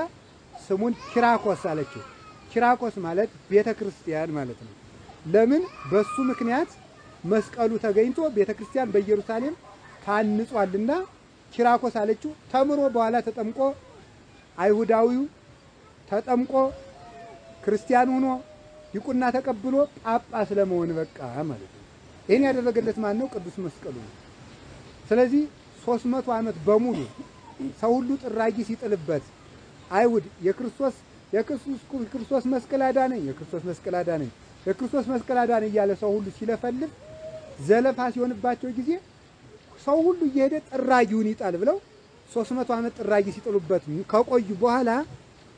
ስሙን ኪራኮስ አለችው። ኪራኮስ ማለት ቤተ ክርስቲያን ማለት ነው። ለምን? በሱ ምክንያት መስቀሉ ተገኝቶ ቤተ ክርስቲያን በኢየሩሳሌም ታንጿልና ኪራኮስ አለችው። ተምሮ በኋላ ተጠምቆ አይሁዳዊው ተጠምቆ ክርስቲያን ሆኖ ይቁና ተቀብሎ ጳጳስ ለመሆን በቃ ማለት ነው። ይሄን ያደረገለት ማን ነው? ቅዱስ መስቀሉ ነው። ስለዚህ 300 ዓመት በሙሉ ሰው ሁሉ ጥራጊ ሲጥልበት አይሁድ የክርስቶስ መስቀል አዳነኝ፣ የክርስቶስ መስቀል አዳነኝ፣ የክርስቶስ መስቀል አዳነኝ እያለ ሰው ሁሉ ሲለፈልፍ ዘለፋ ሲሆንባቸው ጊዜ ሰው ሁሉ እየሄደ ጥራጊውን ይጣል ብለው 300 ዓመት ጥራጊ ሲጥሉበት ከቆዩ በኋላ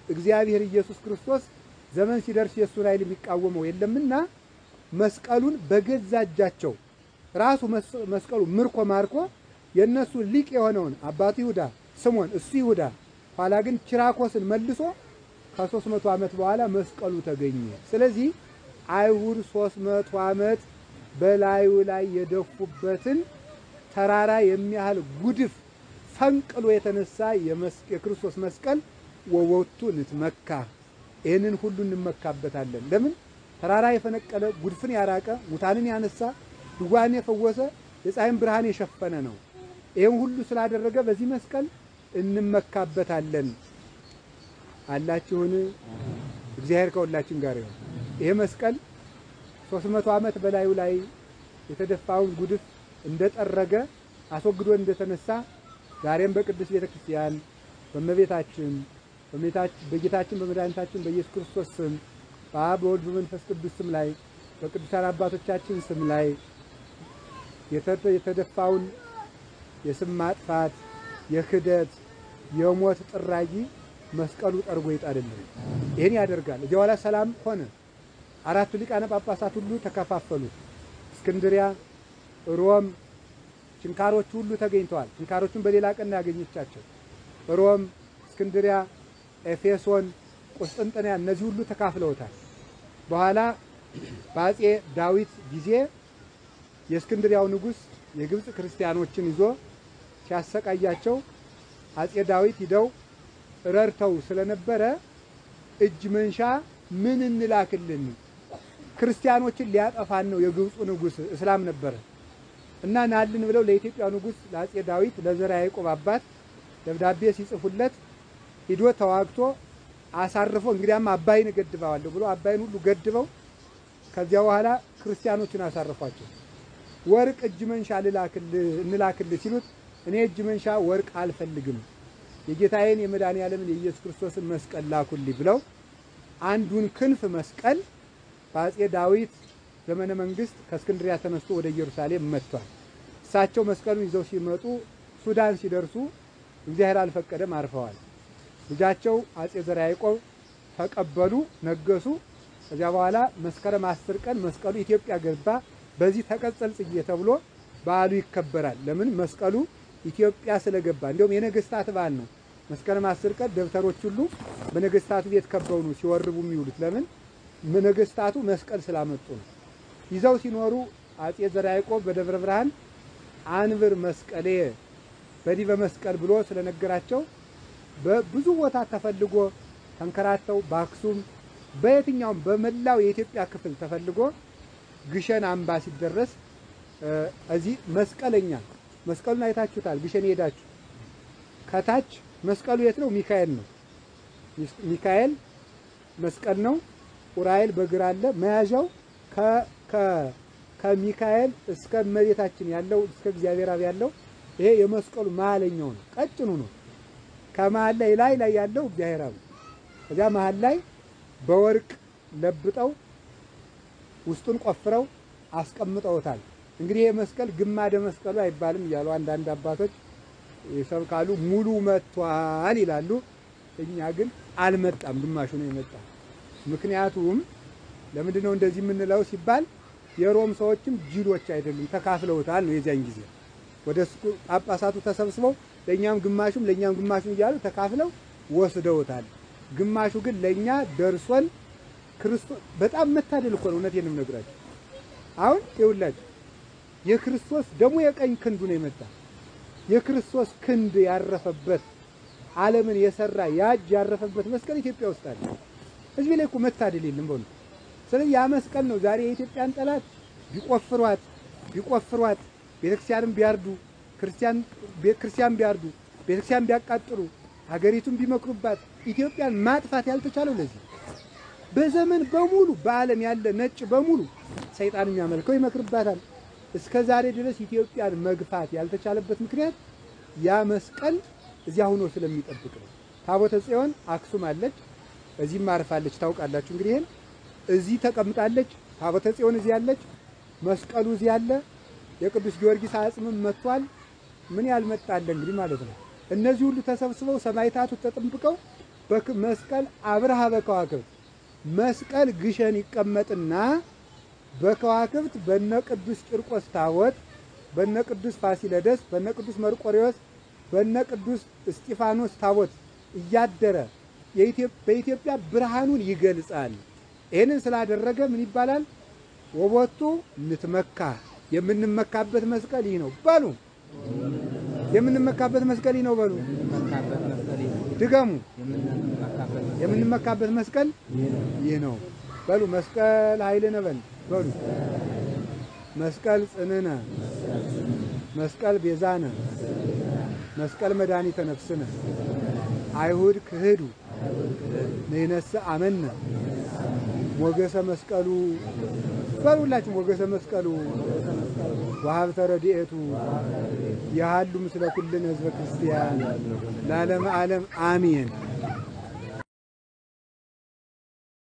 እግዚአብሔር ኢየሱስ ክርስቶስ ዘመን ሲደርስ የእሱን ኃይል የሚቃወመው የለምና መስቀሉን በገዛ እጃቸው ራሱ መስቀሉ ምርኮ ማርኮ የነሱ ሊቅ የሆነውን አባቱ ይሁዳ ስሞን እሱ ይሁዳ ኋላ ግን ኪራኮስን መልሶ ከ300 ዓመት በኋላ መስቀሉ ተገኘ። ስለዚህ አይሁድ 300 ዓመት በላዩ ላይ የደፉበትን ተራራ የሚያህል ጉድፍ ፈንቅሎ የተነሳ የክርስቶስ መስቀል ወወቱ ንትመካ ይህንን ሁሉ እንመካበታለን። ለምን ተራራ የፈነቀለ ጉድፍን ያራቀ ሙታንን ያነሳ ድጓን የፈወሰ የፀሐይን ብርሃን የሸፈነ ነው። ይሄን ሁሉ ስላደረገ በዚህ መስቀል እንመካበታለን። አላችሁን? እግዚአብሔር ከሁላችን ጋር ይሁን። ይሄ መስቀል 300 ዓመት በላዩ ላይ የተደፋውን ጉድፍ እንደጠረገ አስወግዶ እንደተነሳ ዛሬም በቅዱስ ቤተክርስቲያን በእመቤታችን በጌታችን በመድኃኒታችን በኢየሱስ ክርስቶስ ስም በአብ በወልድ በመንፈስ ቅዱስ ስም ላይ በቅዱሳን አባቶቻችን ስም ላይ የተደፋውን የስም ማጥፋት የክደት የሞት ጥራጊ መስቀሉ ጠርጎ ይጣልልን። ይሄን ያደርጋል። እዚያ በኋላ ሰላም ሆነ። አራቱ ሊቃነ ጳጳሳት ሁሉ ተከፋፈሉ። እስክንድሪያ፣ ሮም ችንካሮቹ ሁሉ ተገኝተዋል። ችንካሮቹን በሌላ ቀን ያገኘቻቸው ሮም፣ እስክንድሪያ፣ ኤፌሶን፣ ቁስጥንጥንያ እነዚህ ሁሉ ተካፍለውታል። በኋላ በአጼ ዳዊት ጊዜ የእስክንድሪያው ንጉሥ የግብጽ ክርስቲያኖችን ይዞ ሲያሰቃያቸው አጼ ዳዊት ሂደው ረርተው ስለነበረ እጅ መንሻ ምን እንላክልን ክርስቲያኖችን ሊያጠፋን ነው የግብጹ ንጉሥ እስላም ነበረ እና ናልን ብለው ለኢትዮጵያ ንጉሥ ለአጼ ዳዊት ለዘርዓ ያዕቆብ አባት ደብዳቤ ሲጽፉለት ሂዶ ተዋግቶ አሳርፎ እንግዲያም አባይን ገድባዋለሁ ብሎ አባይን ሁሉ ገድበው ከዚያ በኋላ ክርስቲያኖችን አሳርፏቸው። ወርቅ እጅ መንሻ እንላክልህ ሲሉት እኔ እጅ መንሻ ወርቅ አልፈልግም የጌታዬን የመድኃኒዓለምን የኢየሱስ ክርስቶስን መስቀል ላኩልኝ ብለው አንዱን ክንፍ መስቀል በአጼ ዳዊት ዘመነ መንግስት ከእስክንድሪያ ተነስቶ ወደ ኢየሩሳሌም መጥቷል። እሳቸው መስቀሉን ይዘው ሲመጡ ሱዳን ሲደርሱ እግዚአብሔር አልፈቀደም አርፈዋል። ልጃቸው አጼ ዘርዓ ያዕቆብ ተቀበሉ፣ ነገሱ። ከዚያ በኋላ መስከረም 10 ቀን መስቀሉ ኢትዮጵያ ገባ። በዚህ ተቀጸል ጽጌ ተብሎ በዓሉ ይከበራል። ለምን መስቀሉ ኢትዮጵያ ስለገባ። እንደውም የነገስታት በዓል ነው። መስከረም 10 ቀን ደብተሮች ሁሉ በነገስታቱ ቤት ከበው ነው ሲወርቡ የሚውሉት። ለምን ነገስታቱ መስቀል ስላመጡ ነው። ይዘው ሲኖሩ አጼ ዘርዓ ያዕቆብ በደብረ ብርሃን አንብር መስቀሌ በዲበ መስቀል ብሎ ስለነገራቸው በብዙ ቦታ ተፈልጎ ተንከራተው በአክሱም በየትኛውም በመላው የኢትዮጵያ ክፍል ተፈልጎ ግሸን አምባ ሲደረስ እዚህ መስቀለኛ መስቀሉን አይታችሁታል። ግሸን ሄዳችሁ ከታች መስቀሉ የት ነው? ሚካኤል ነው። ሚካኤል መስቀል ነው። ኡራኤል በግራ አለ። መያዣው ከሚካኤል እስከ እመቤታችን ያለው እስከ እግዚአብሔር አብ ያለው ይሄ የመስቀሉ መሃለኛው ነው። ቀጭኑ ነው። ከመሃል ላይ ያለው እግዚአብሔር አብ። ከዚያ መሃል ላይ በወርቅ ለብጠው ውስጡን ቆፍረው አስቀምጠውታል። እንግዲህ ይሄ መስቀል ግማደ መስቀሉ አይባልም እያሉ አንዳንድ አባቶች ይሰብካሉ። ሙሉ መጥቷል ይላሉ። እኛ ግን አልመጣም፣ ግማሹ ነው የመጣ። ምክንያቱም ለምንድን ነው እንደዚህ የምንለው ሲባል የሮም ሰዎችም ጅሎች አይደሉም፣ ተካፍለውታል ነው። የዚያን ጊዜ ወደ ጳጳሳቱ ተሰብስበው ለኛም ግማሹም ለኛም ግማሹም እያሉ ተካፍለው ወስደውታል። ግማሹ ግን ለኛ ደርሶን ክርስቶስ በጣም መታደል እኮ ነው። እውነቴን ነው የምነግራችሁ። አሁን ይኸውላችሁ የክርስቶስ ደግሞ የቀኝ ክንዱ ነው የመጣ። የክርስቶስ ክንድ ያረፈበት ዓለምን የሰራ ያጅ ያረፈበት መስቀል ኢትዮጵያ ውስጥ አለ። እዚህ ላይ እኮ መታደል የለም በእውነት። ስለዚህ ያ መስቀል ነው ዛሬ የኢትዮጵያን ጠላት ቢቆፍሯት ቤተክርስቲያንን ቢያርዱ ክርስቲያን ቢያርዱ ቤተክርስቲያን ቢያቃጥሉ ሀገሪቱን ቢመክሩባት ኢትዮጵያን ማጥፋት ያልተቻለው ለዚህ በዘመን በሙሉ በዓለም ያለ ነጭ በሙሉ ሰይጣን የሚያመልከው ይመክርባታል። እስከ ዛሬ ድረስ ኢትዮጵያን መግፋት ያልተቻለበት ምክንያት ያ መስቀል እዚያ ሆኖ ስለሚጠብቅ ነው። ታቦተ ጽዮን አክሱም አለች፣ እዚህም አርፋለች። ታውቃላችሁ እንግዲህ ይሄን እዚህ ተቀምጣለች። ታቦተ ጽዮን እዚህ አለች፣ መስቀሉ እዚህ አለ። የቅዱስ ጊዮርጊስ አጽምም መጥቷል። ምን ያልመጣለ እንግዲህ ማለት ነው። እነዚህ ሁሉ ተሰብስበው ሰማዕታቱ ተጠምጥቀው በመስቀል አብርሃ በከዋክብት መስቀል ግሸን ይቀመጥና በከዋክብት በነ ቅዱስ ቂርቆስ ታቦት በነ ቅዱስ ፋሲለደስ በነ ቅዱስ መርቆሬዎስ በነ ቅዱስ እስጢፋኖስ ታቦት እያደረ በኢትዮጵያ ብርሃኑን ይገልጻል። ይህንን ስላደረገ ምን ይባላል? ወቦቱ ንትመካ የምንመካበት መስቀል ይህ ነው በሉ። የምንመካበት መስቀል ይህ ነው በሉ። ድገሙ። የምንመካበት መስቀል ይህ ነው በሉ። መስቀል ኃይልነ በሉ። መስቀል ጽንዕነ፣ መስቀል ቤዛነ፣ መስቀል መድኃኒተ ነፍስነ። አይሁድ ክህዱ ንሕነሰ አመነ ሞገሰ መስቀሉ በሉላችሁ። ሞገሰ መስቀሉ ወሀብተ ረድኤቱ ያሃሉ ምስለ ኩልነ ሕዝበ ክርስቲያን ለዓለመ ዓለም አሜን።